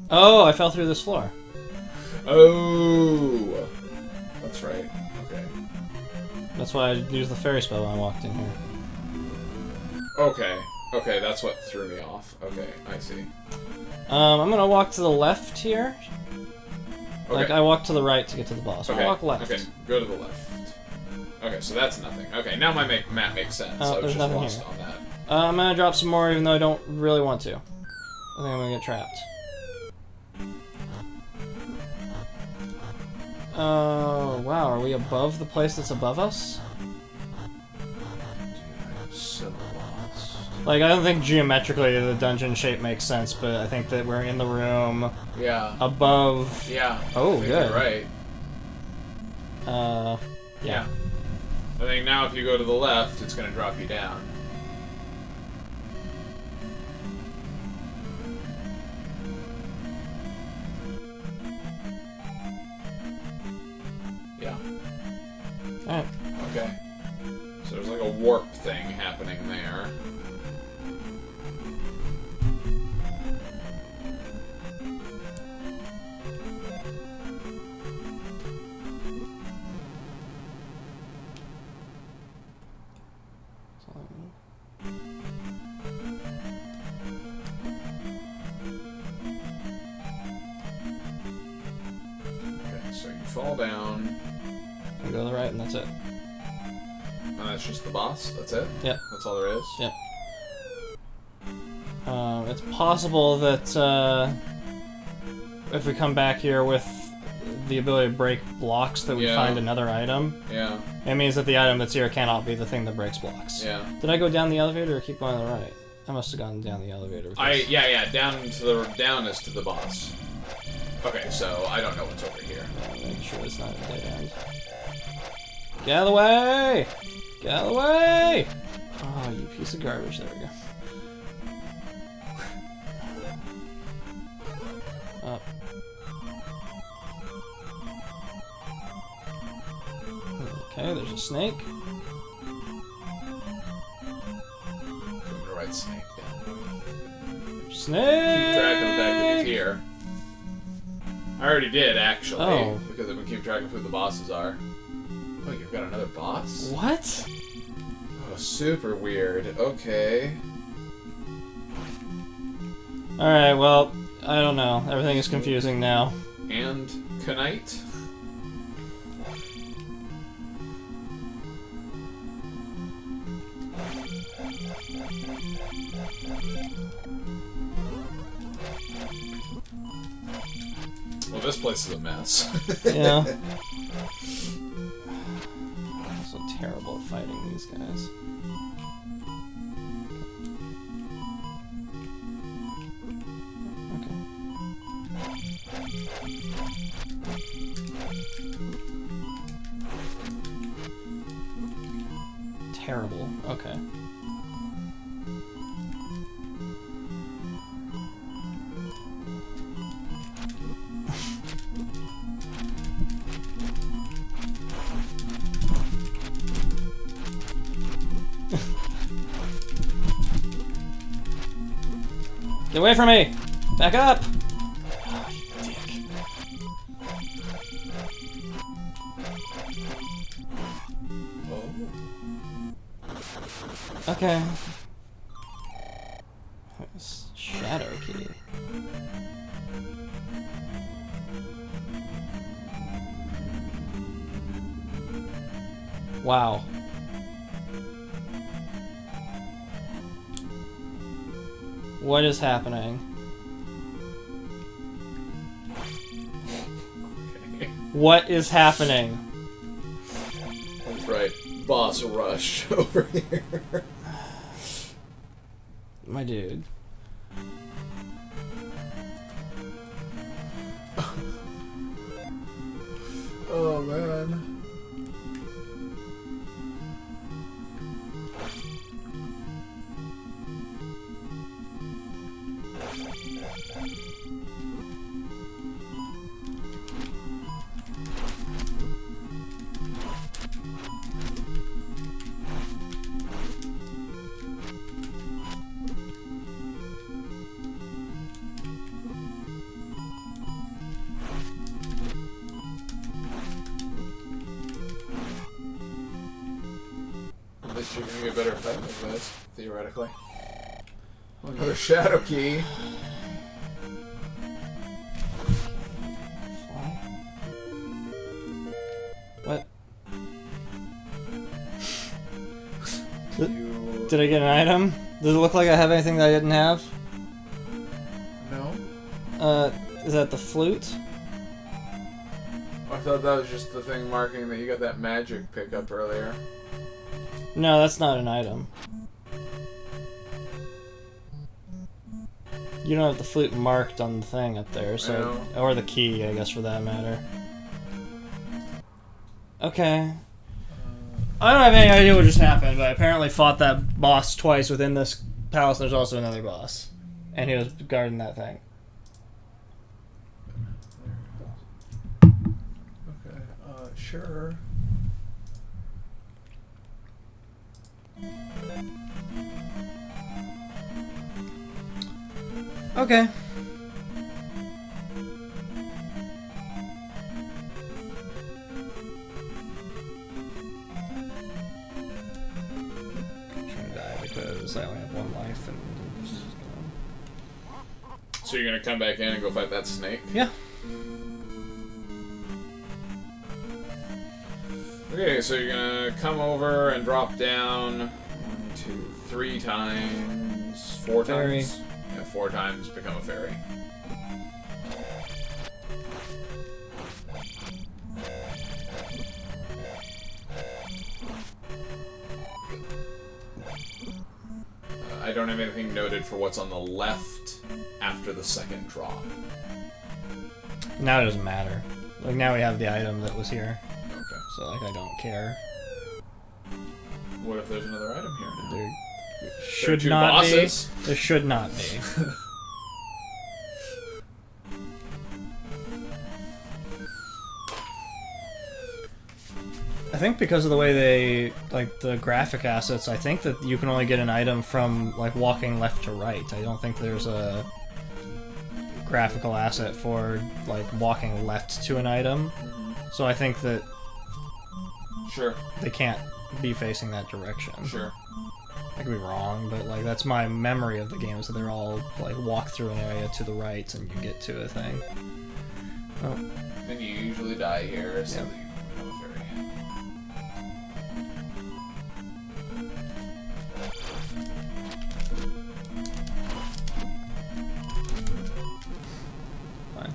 [SPEAKER 1] Oh, I fell through this floor.
[SPEAKER 4] Oh! That's right. Okay.
[SPEAKER 1] That's why I used the fairy spell when I walked in here.
[SPEAKER 4] Okay. Okay, that's what threw me off. Okay, I see.
[SPEAKER 1] I'm gonna walk to the left here.
[SPEAKER 4] Okay.
[SPEAKER 1] Like, I walk to the right to get to the boss.
[SPEAKER 4] Okay.
[SPEAKER 1] I'll walk left.
[SPEAKER 4] Okay, go to the left. Okay, so that's nothing. Okay, now my map makes sense. I was
[SPEAKER 1] there's
[SPEAKER 4] just
[SPEAKER 1] nothing
[SPEAKER 4] lost
[SPEAKER 1] here.
[SPEAKER 4] on that.
[SPEAKER 1] I'm gonna drop some more even though I don't really want to. I think I'm gonna get trapped. Oh, wow, are we above the place that's above us?
[SPEAKER 2] Dude, I am so lost.
[SPEAKER 1] Like, I don't think geometrically the dungeon shape makes sense, but I think that we're in the room
[SPEAKER 4] Yeah.
[SPEAKER 1] above...
[SPEAKER 4] Yeah.
[SPEAKER 1] Oh,
[SPEAKER 4] I think
[SPEAKER 1] good.
[SPEAKER 4] You're right.
[SPEAKER 1] Yeah.
[SPEAKER 4] I think now if you go to the left, it's going to drop you down. Yeah.
[SPEAKER 1] Alright.
[SPEAKER 4] Okay. So there's like a warp thing happening there. Okay, so you fall down,
[SPEAKER 1] I go to the right and that's it.
[SPEAKER 4] and that's just the boss? That's it?
[SPEAKER 1] Yep.
[SPEAKER 4] That's all there is?
[SPEAKER 1] Yep. It's possible that if we come back here with the ability to break blocks that we
[SPEAKER 4] Yeah.
[SPEAKER 1] find another item,
[SPEAKER 4] Yeah.
[SPEAKER 1] it means that the item that's here cannot be the thing that breaks blocks.
[SPEAKER 4] Yeah.
[SPEAKER 1] Did I go down the elevator or keep going to the right? I must have gone down the elevator. because-
[SPEAKER 4] Yeah, down is to the boss. Okay, so I don't know what's over here.
[SPEAKER 1] Make sure it's not a dead end. Get out of the way! Get out of the way! Oh, you piece of garbage. There we go. Up. Okay, there's a snake.
[SPEAKER 4] I'm gonna write snake down.
[SPEAKER 1] Snake!
[SPEAKER 4] Keep track of the fact that he's here. I already did, actually.
[SPEAKER 1] Oh.
[SPEAKER 4] Because I've been keeping track of who the bosses are. Oh, you've got another boss?
[SPEAKER 1] What?
[SPEAKER 4] Oh, super weird. Okay.
[SPEAKER 1] Alright, well, I don't know. Everything is confusing now.
[SPEAKER 4] And Knight? Well, this place is a mess.
[SPEAKER 1] Yeah. I'm so terrible at fighting these guys. Terrible. Okay. Get away from me! Back up! Oh, you dick. Okay. Shadow key. Wow. What is happening?
[SPEAKER 4] Okay.
[SPEAKER 1] What is happening?
[SPEAKER 4] That's right. Boss rush over here.
[SPEAKER 1] My dude.
[SPEAKER 2] Oh man.
[SPEAKER 4] At least you're gonna get better fight like this, theoretically. Another shadow key.
[SPEAKER 1] What?
[SPEAKER 2] You
[SPEAKER 1] Did I get an item? Does it look like I have anything that I didn't have?
[SPEAKER 4] No.
[SPEAKER 1] Is that the flute?
[SPEAKER 4] I thought that was just the thing marking that you got that magic pickup earlier.
[SPEAKER 1] No, that's not an item. You don't have the flute marked on the thing up there, so or the key, I guess, for that matter. Okay. I don't have any idea what just happened, but I apparently fought that boss twice within this palace. There's also another boss, and he was guarding that thing.
[SPEAKER 2] Okay, sure.
[SPEAKER 1] Okay. I'm trying to die because I only have one life and.
[SPEAKER 4] So you're gonna come back in and go fight that snake?
[SPEAKER 1] Yeah.
[SPEAKER 4] Okay, so you're gonna come over and drop down 1, 2, 3 times, 4
[SPEAKER 1] Fairy.
[SPEAKER 4] times. Yeah, 4 times become a fairy. I don't have anything noted for what's on the left after the second drop.
[SPEAKER 1] Now it doesn't matter. Like, now we have the item that was here.
[SPEAKER 4] Okay.
[SPEAKER 1] So, like, I don't care.
[SPEAKER 4] What if there's another item here now?
[SPEAKER 1] There
[SPEAKER 4] There are
[SPEAKER 1] should
[SPEAKER 4] 2
[SPEAKER 1] not
[SPEAKER 4] bosses.
[SPEAKER 1] be. There should not be. I think because of the way they, like, the graphic assets, I think that you can only get an item from, like, walking left to right. I don't think there's a graphical asset for, like, walking left to an item. So I think that
[SPEAKER 4] Sure.
[SPEAKER 1] they can't be facing that direction.
[SPEAKER 4] Sure.
[SPEAKER 1] I could be wrong, but, like, that's my memory of the game, is that they're all, like, walk through an area to the right and you get to a thing. Oh.
[SPEAKER 4] And you usually die here, so
[SPEAKER 1] Yeah.
[SPEAKER 4] that you become a fairy.
[SPEAKER 1] Fine.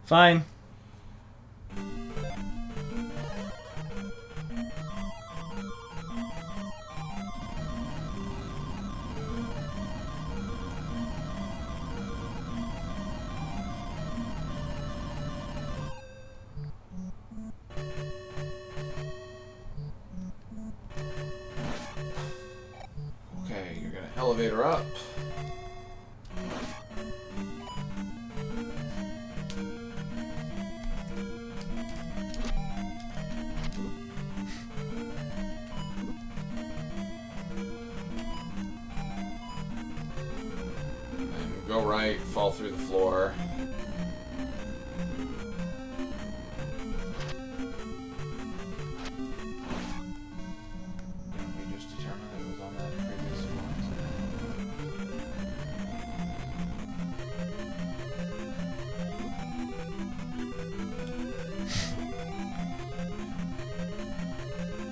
[SPEAKER 1] Fine.
[SPEAKER 4] Okay, you're gonna elevator up. And go right, fall through the floor. We just determined that it was on that previous one.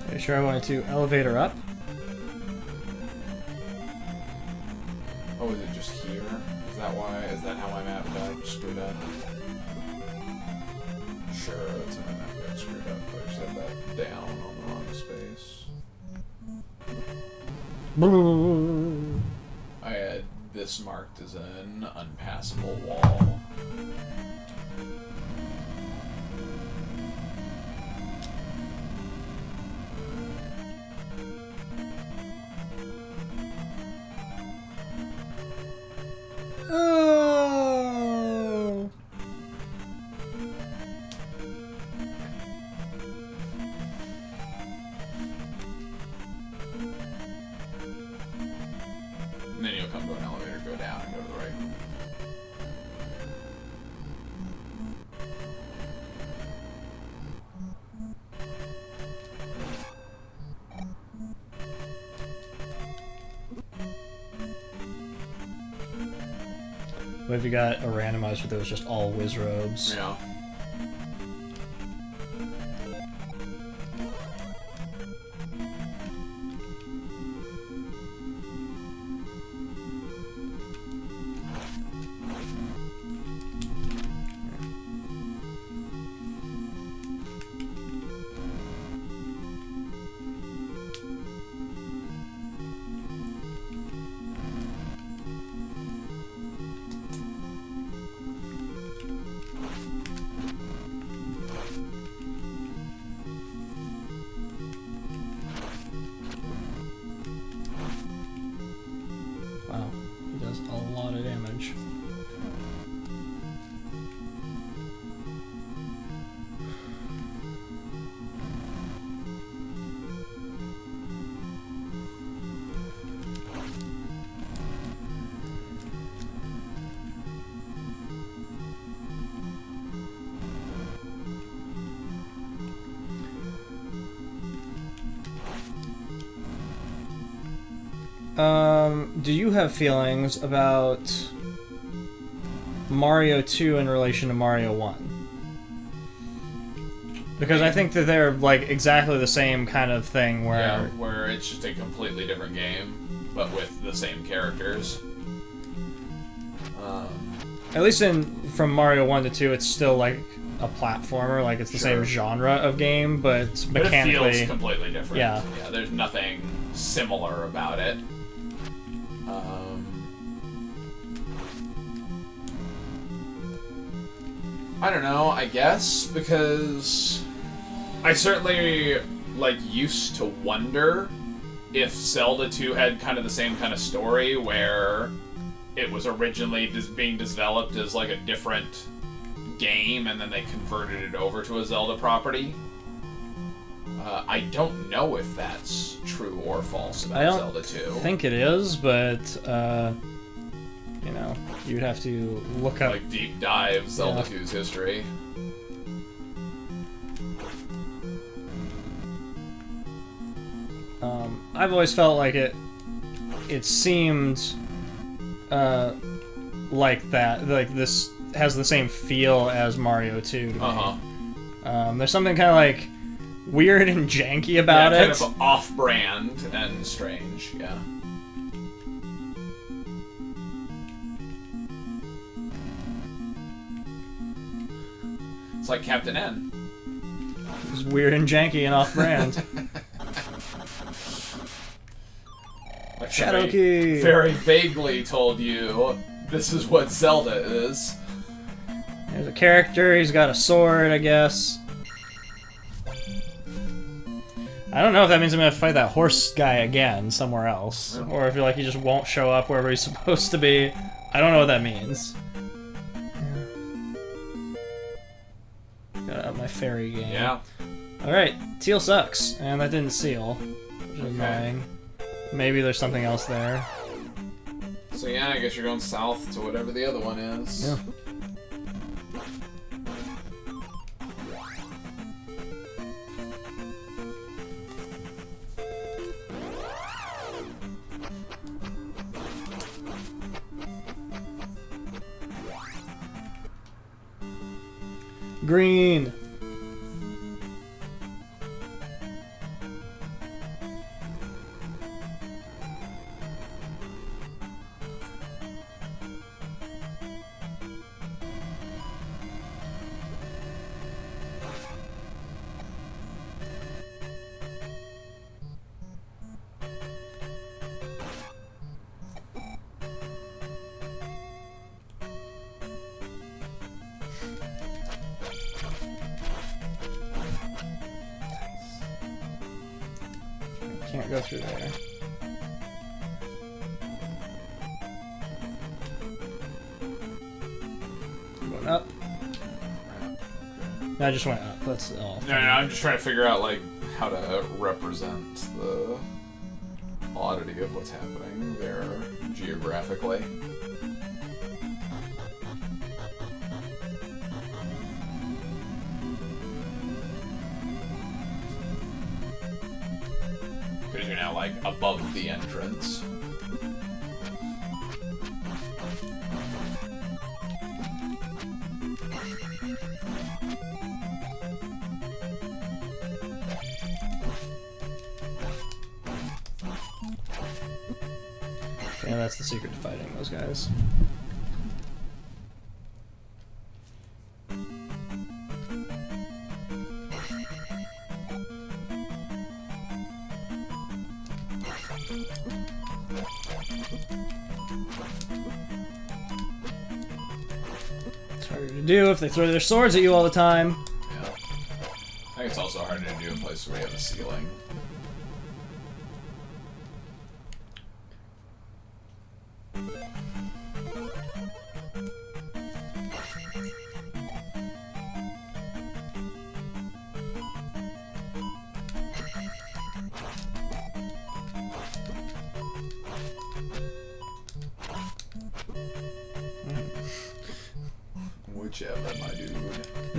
[SPEAKER 1] Are you sure I wanted to elevator up?
[SPEAKER 4] Oh, is it just here? Is that why? Is that how my map got screwed up? Sure, that's how my map got screwed up. I just had that down on the wrong space. I had this marked as an unpassable wall.
[SPEAKER 1] Oh.
[SPEAKER 4] And then you'll come to an elevator, go down, and go to the right.
[SPEAKER 1] What if you got a randomizer that was just all whiz robes?
[SPEAKER 4] Yeah.
[SPEAKER 1] lot of damage. Do you have feelings about Mario 2 in relation to Mario 1? Because I think that they're like exactly the same kind of thing
[SPEAKER 4] where it's just a completely different game, but with the same characters.
[SPEAKER 1] At least from Mario 1 to 2, it's still like a platformer, like it's the same genre of game, but mechanically...
[SPEAKER 4] But it feels completely different.
[SPEAKER 1] Yeah.
[SPEAKER 4] Yeah, there's nothing similar about it. I don't know, I guess, because I certainly, like, used to wonder if Zelda 2 had kind of the same kind of story where it was originally being developed as, like, a different game and then they converted it over to a Zelda property. I don't know if that's true or false about Zelda 2.
[SPEAKER 1] I think it is, but, you know, you'd have to look up...
[SPEAKER 4] Like, deep dive Zelda 2's history.
[SPEAKER 1] I've always felt like it seemed, like that, like this has the same feel as Mario 2 to me. There's something kind of like weird and janky about it.
[SPEAKER 4] Kind of off-brand and strange, yeah. It's like Captain N.
[SPEAKER 1] It's weird and janky and off-brand.
[SPEAKER 4] Like
[SPEAKER 1] Shadowkey!
[SPEAKER 4] Very vaguely told you this is what Zelda is.
[SPEAKER 1] There's a character, he's got a sword, I guess. I don't know if that means I'm gonna fight that horse guy again somewhere else. Or if he just won't show up wherever he's supposed to be. I don't know what that means. Gotta up my fairy game.
[SPEAKER 4] Yeah.
[SPEAKER 1] Alright, teal sucks. And that didn't seal. Which is annoying. Maybe there's something else there.
[SPEAKER 4] So yeah, I guess you're going south to whatever the other one is.
[SPEAKER 1] Yeah. Green. Can't go through there. Going up. No, I just went up. That's all.
[SPEAKER 4] No, I'm just trying to figure out, like, how to represent the oddity of what's happening there geographically. Because you're now, like, above the entrance.
[SPEAKER 1] Yeah, that's the secret to fighting those guys. It's harder to do if they throw their swords at you all the time.
[SPEAKER 4] Yeah. I think it's also harder to do in places where you have a ceiling.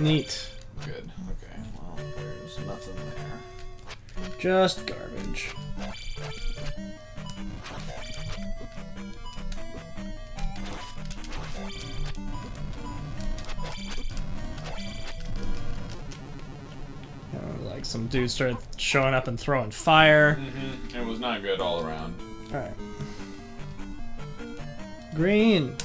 [SPEAKER 1] Neat.
[SPEAKER 4] Good. Okay. Well, there's nothing there.
[SPEAKER 1] Just garbage. Like some dudes started showing up and throwing fire.
[SPEAKER 4] Mm-hmm. It was not good all around.
[SPEAKER 1] Alright. Green.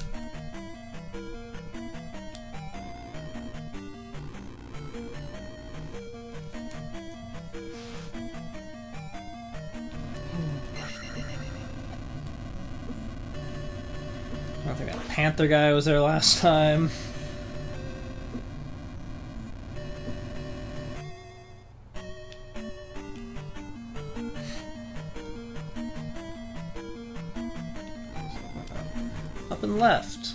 [SPEAKER 1] I think that Panther guy was there last time. Up and left.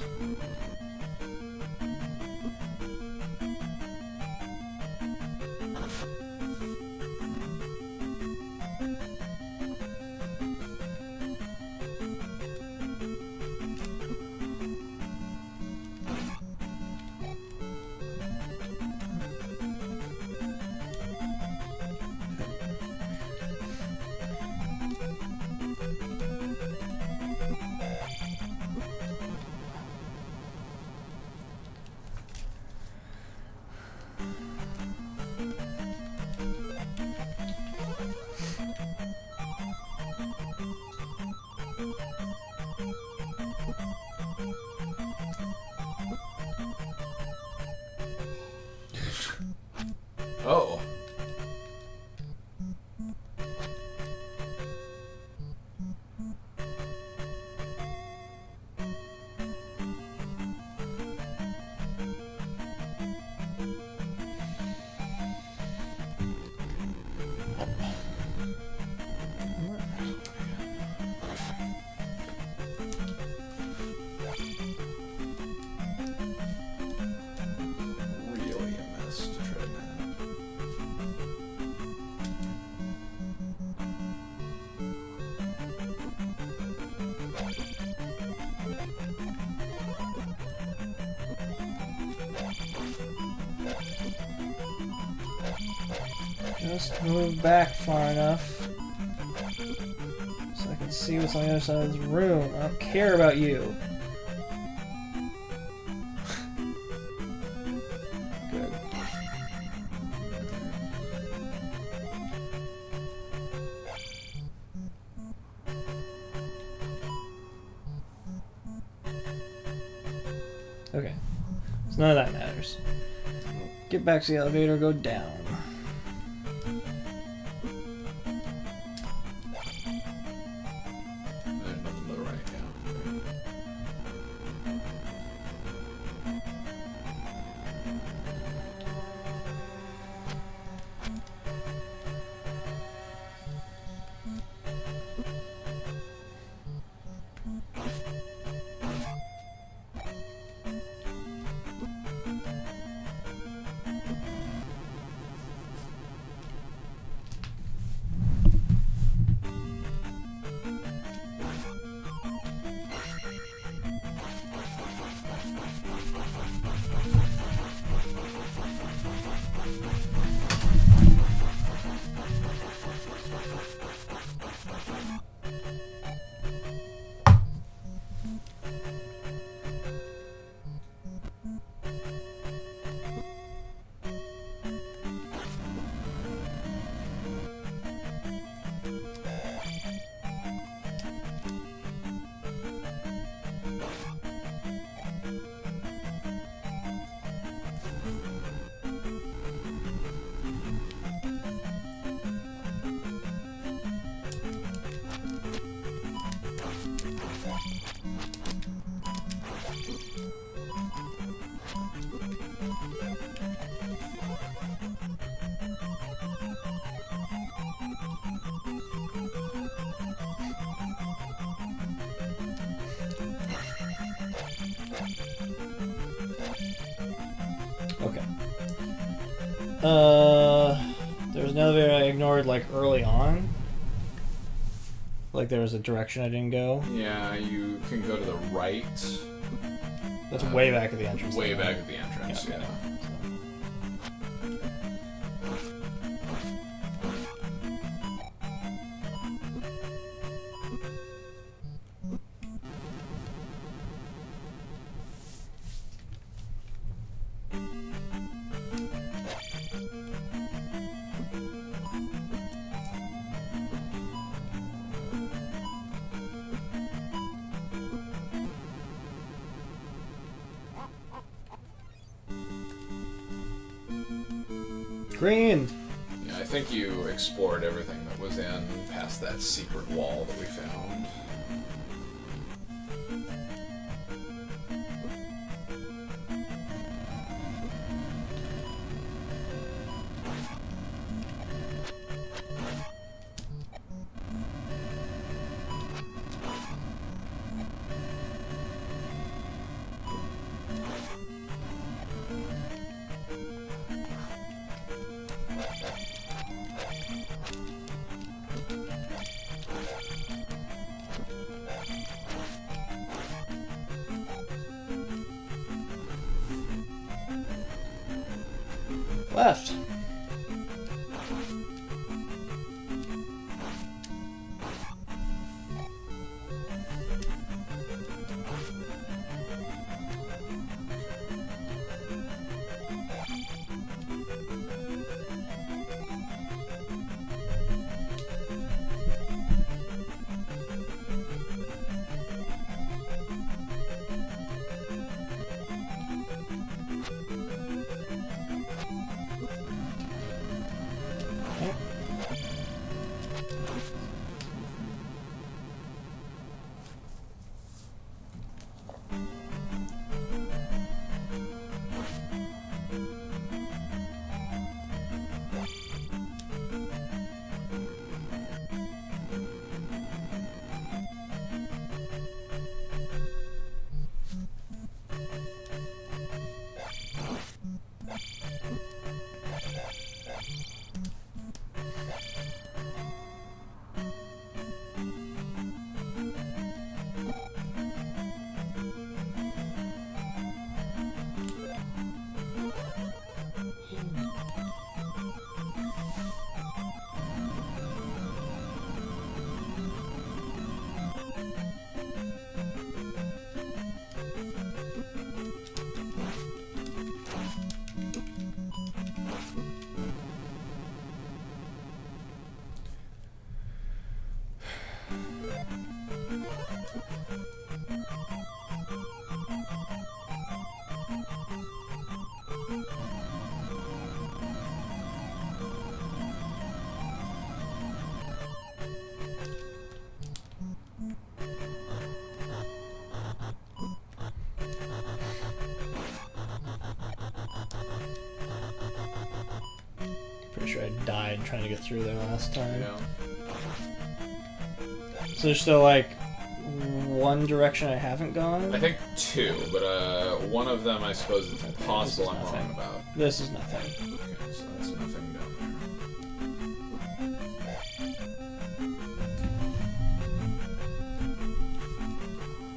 [SPEAKER 4] Oh. Really a mess to try to map.
[SPEAKER 1] Just move back far enough so I can see what's on the other side of this room. I don't care about you. Good. Okay. So none of that matters. Get back to the elevator, go down.
[SPEAKER 4] There's nothing to the right now.
[SPEAKER 1] Okay. There was an elevator I ignored like early on. Like there was a direction I didn't go.
[SPEAKER 4] Yeah, you can go to the right.
[SPEAKER 1] That's way back at the entrance.
[SPEAKER 4] Way back at the entrance,
[SPEAKER 1] Yeah,
[SPEAKER 4] yeah.
[SPEAKER 1] okay. Green!
[SPEAKER 4] Yeah, I think you explored everything that was in past that secret wall that we found.
[SPEAKER 1] Left. Pretty sure I died trying to get through there last time.
[SPEAKER 4] Yeah.
[SPEAKER 1] So there's still like one direction I haven't gone?
[SPEAKER 4] I think two, but one of them I suppose it's possible I'm
[SPEAKER 1] nothing.
[SPEAKER 4] wrong about.
[SPEAKER 1] This is nothing.
[SPEAKER 4] Okay, so that's nothing down there.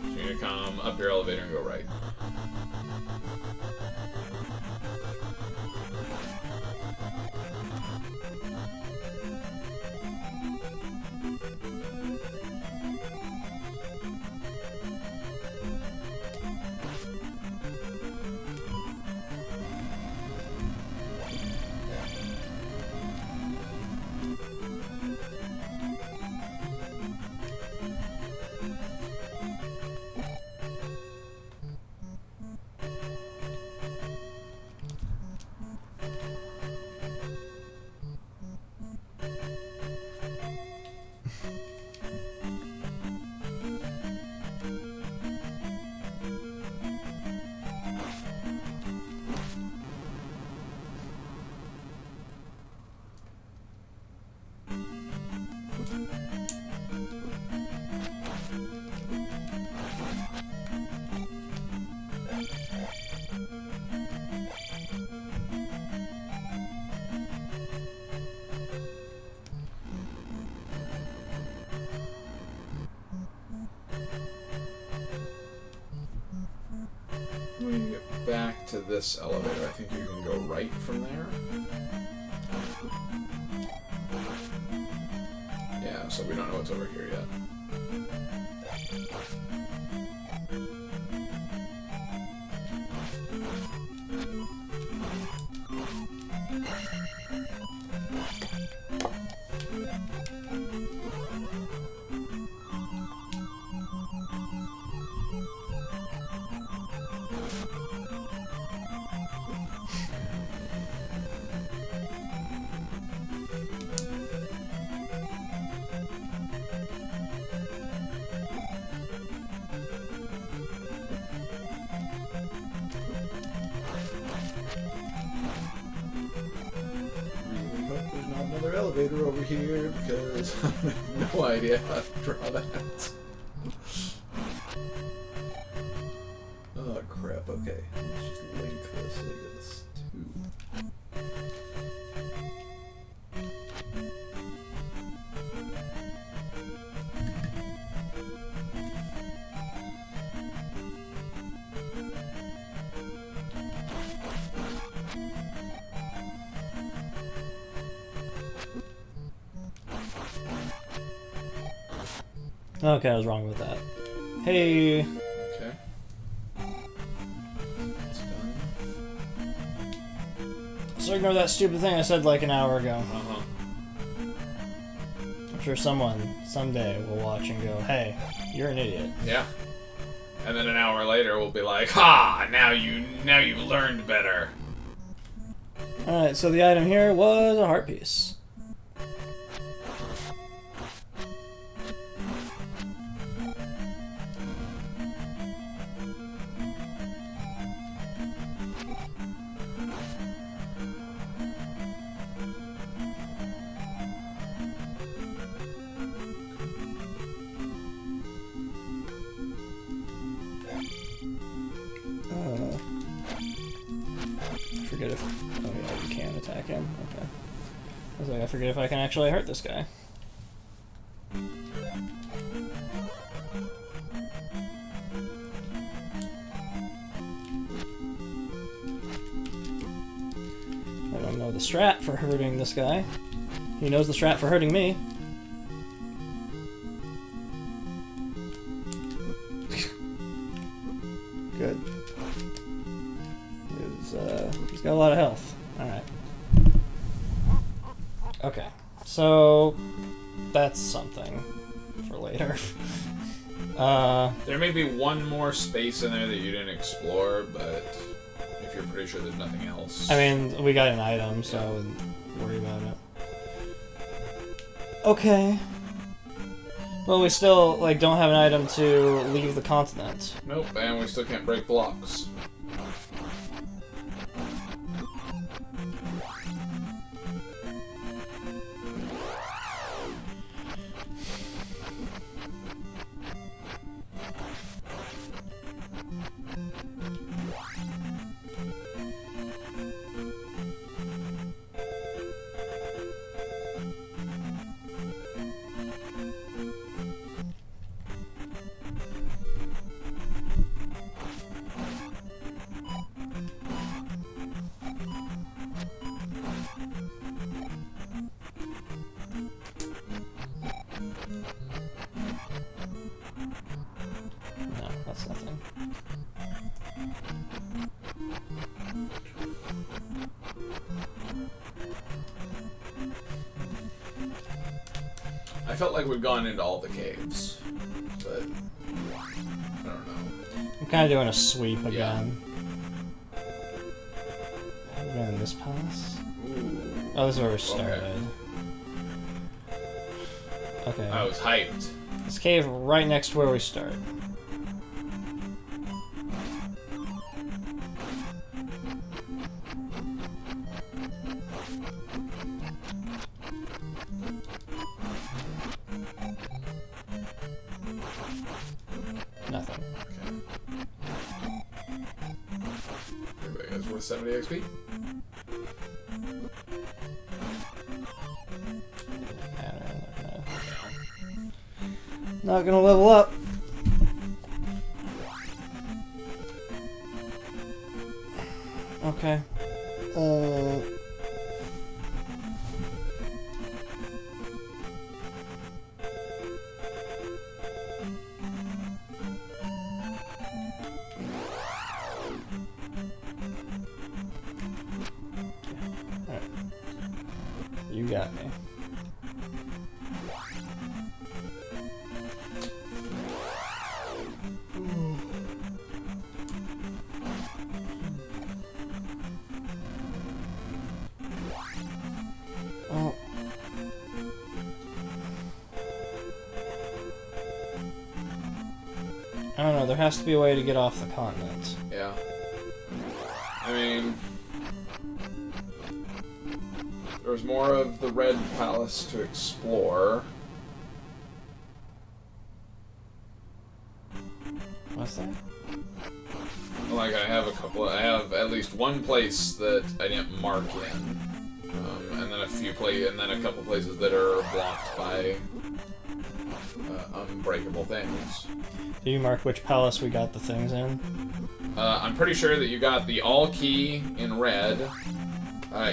[SPEAKER 4] So you're gonna come up your elevator and go right. When you get back to this elevator, I think you can go right from there. Yeah, so we don't know what's over here yet. elevator over here because I have no idea how to draw that. Oh crap, okay. Let's just link this like this too.
[SPEAKER 1] Okay, I was wrong with that. Hey.
[SPEAKER 4] Okay. It's done.
[SPEAKER 1] So ignore that stupid thing I said like an hour ago.
[SPEAKER 4] Uh-huh.
[SPEAKER 1] I'm sure someone someday will watch and go, "Hey, you're an idiot."
[SPEAKER 4] Yeah. And then an hour later we'll be like, "Ha! Now you've learned better."
[SPEAKER 1] Alright, so the item here was a heart piece. I forget if... Oh yeah, you can attack him. Okay. I was like, I forget if I can actually hurt this guy. I don't know the strat for hurting this guy. He knows the strat for hurting me. Good. He's got a lot of health. Alright. Okay. So, that's something for later.
[SPEAKER 4] There may be one more space in there that you didn't explore, but if you're pretty sure there's nothing else.
[SPEAKER 1] I mean, we got an item, so I wouldn't worry about it. Okay. Well, we still, like, don't have an item to leave the continent.
[SPEAKER 4] Nope, and we still can't break blocks.
[SPEAKER 1] No, that's nothing.
[SPEAKER 4] I felt like we've gone into all the caves, but I don't know.
[SPEAKER 1] I'm kind of doing a sweep
[SPEAKER 4] Yeah.
[SPEAKER 1] again. Have we been in this pass?
[SPEAKER 4] Ooh.
[SPEAKER 1] Oh, this is where we started. Okay.
[SPEAKER 4] I was hyped.
[SPEAKER 1] This cave right next to where we start. Nothing.
[SPEAKER 4] Everybody goes worth 70 XP.
[SPEAKER 1] Not gonna level up. Okay. Alright. You got me. Oh. I don't know, there has to be a way to get off the continent.
[SPEAKER 4] Yeah. I mean, There's more of the Red Palace to explore.
[SPEAKER 1] What's that?
[SPEAKER 4] Like, I have at least one place that I didn't mark in. And then a couple places that are blocked by unbreakable things.
[SPEAKER 1] Do you mark which palace we got the things in?
[SPEAKER 4] I'm pretty sure that you got the all key in red.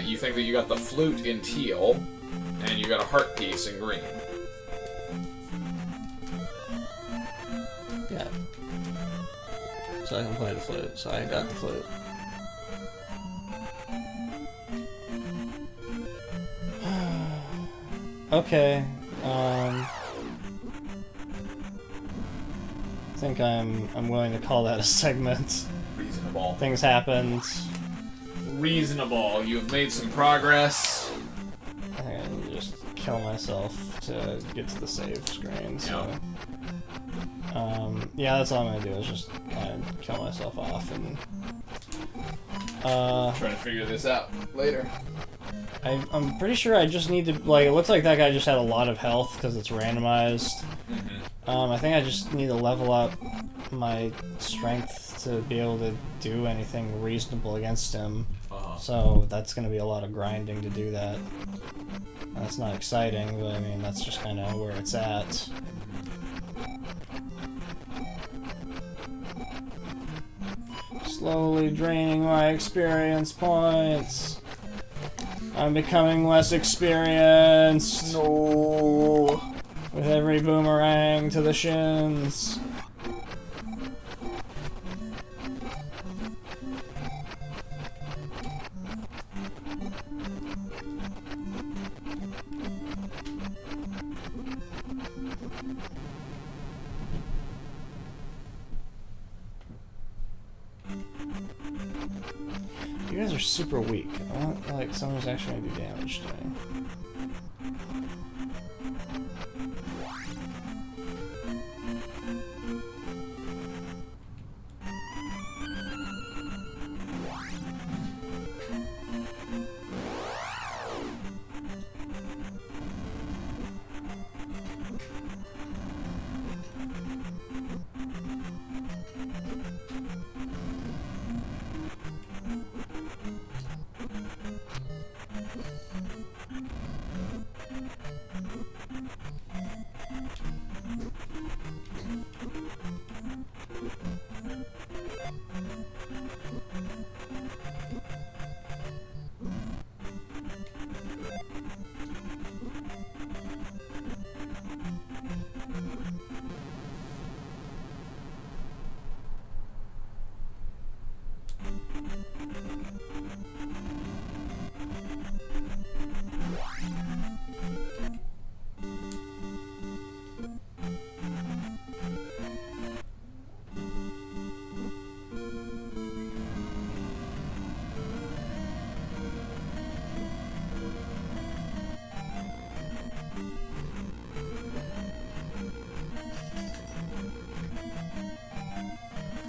[SPEAKER 4] You think that you got the flute in teal, and you got a heart piece in green.
[SPEAKER 1] Yeah. So I can play the flute. So I got the flute. Okay. I think I'm willing to call that a segment.
[SPEAKER 4] Reasonable.
[SPEAKER 1] Things happened.
[SPEAKER 4] Reasonable. You've made some progress.
[SPEAKER 1] I think I need to just kill myself to get to the save screen. So.
[SPEAKER 4] Yep.
[SPEAKER 1] Yeah, that's all I'm gonna do is just kill myself off and.
[SPEAKER 4] Trying to figure this out later.
[SPEAKER 1] I'm pretty sure I just need to, like, it looks like that guy just had a lot of health because it's randomized. I think I just need to level up my strength to be able to do anything reasonable against him. So that's going to be a lot of grinding to do that. That's not exciting, but I mean, that's just kind of where it's at. Slowly draining my experience points. I'm becoming less experienced.
[SPEAKER 2] No.
[SPEAKER 1] With every boomerang to the shins. You guys are super weak. I want, like, someone who's actually gonna do damage to me.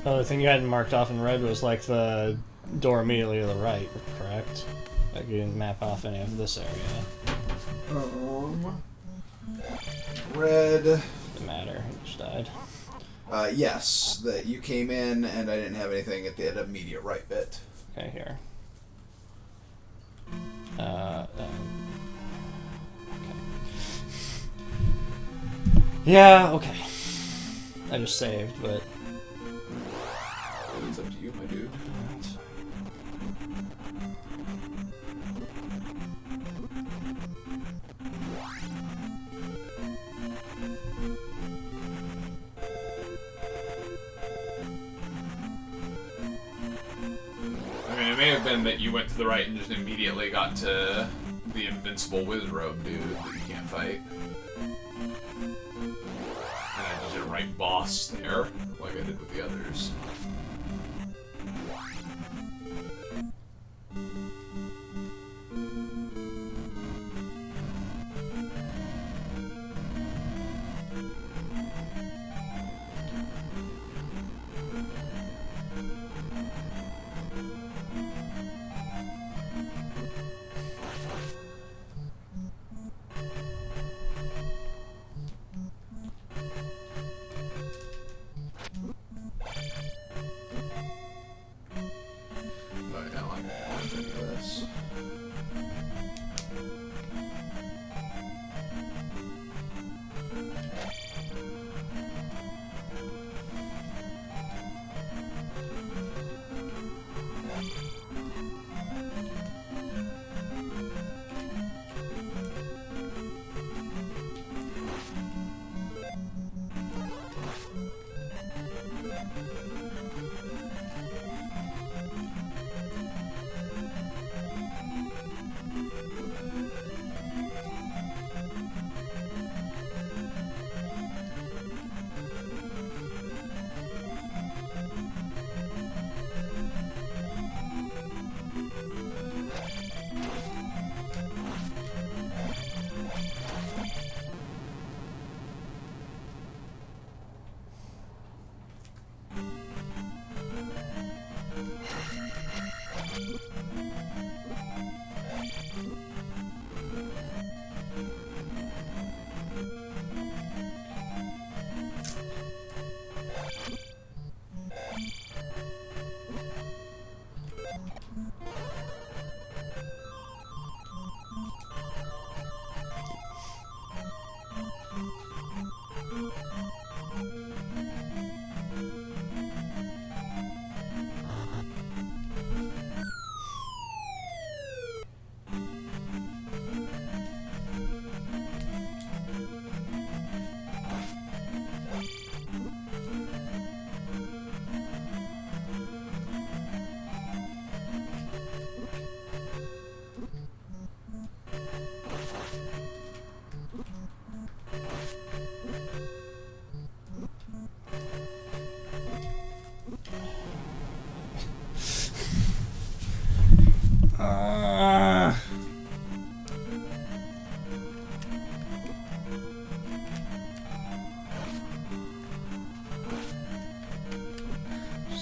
[SPEAKER 1] Oh, the thing you hadn't marked off in red was like the door immediately to the right, correct? Like you didn't map off any of this area.
[SPEAKER 2] Red.
[SPEAKER 1] Doesn't matter, he just died.
[SPEAKER 2] Yes, that you came in and I didn't have anything at the immediate right bit.
[SPEAKER 1] Okay, here. Okay. Yeah, okay. I just saved, but...
[SPEAKER 4] It's up to you, my dude. I mean, it may have been that you went to the right and just immediately got to the invincible Wizrobe dude that you can't fight. And I just did a right boss there, like I did with the others.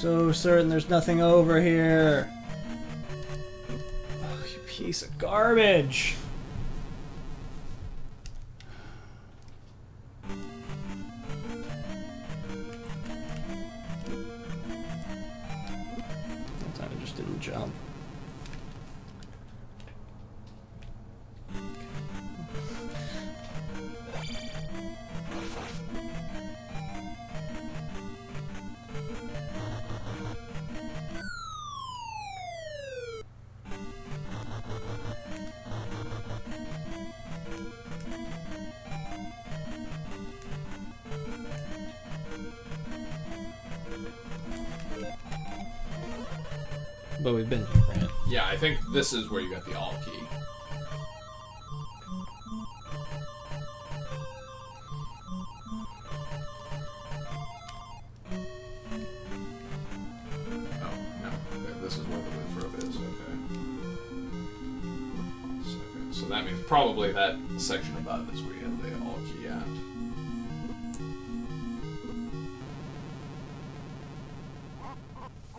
[SPEAKER 1] So certain there's nothing over here. Oh, you piece of garbage. That time I just didn't jump. But we've been here, right?
[SPEAKER 4] Yeah, I think this is where you got the all key. Oh, no. Okay, this is where the width rope is. Okay. So that means probably that section above is where you have the all key at.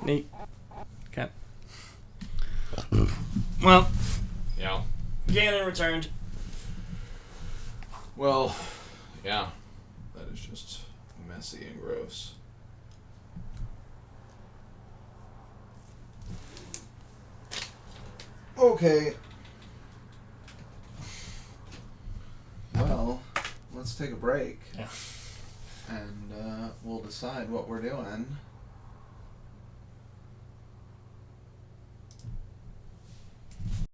[SPEAKER 1] Neat. Okay. Well,
[SPEAKER 4] Yeah.
[SPEAKER 1] Ganon returned.
[SPEAKER 4] Well, yeah. That is just messy and gross.
[SPEAKER 2] Okay. Well, let's take a break.
[SPEAKER 1] Yeah.
[SPEAKER 2] And we'll decide what we're doing.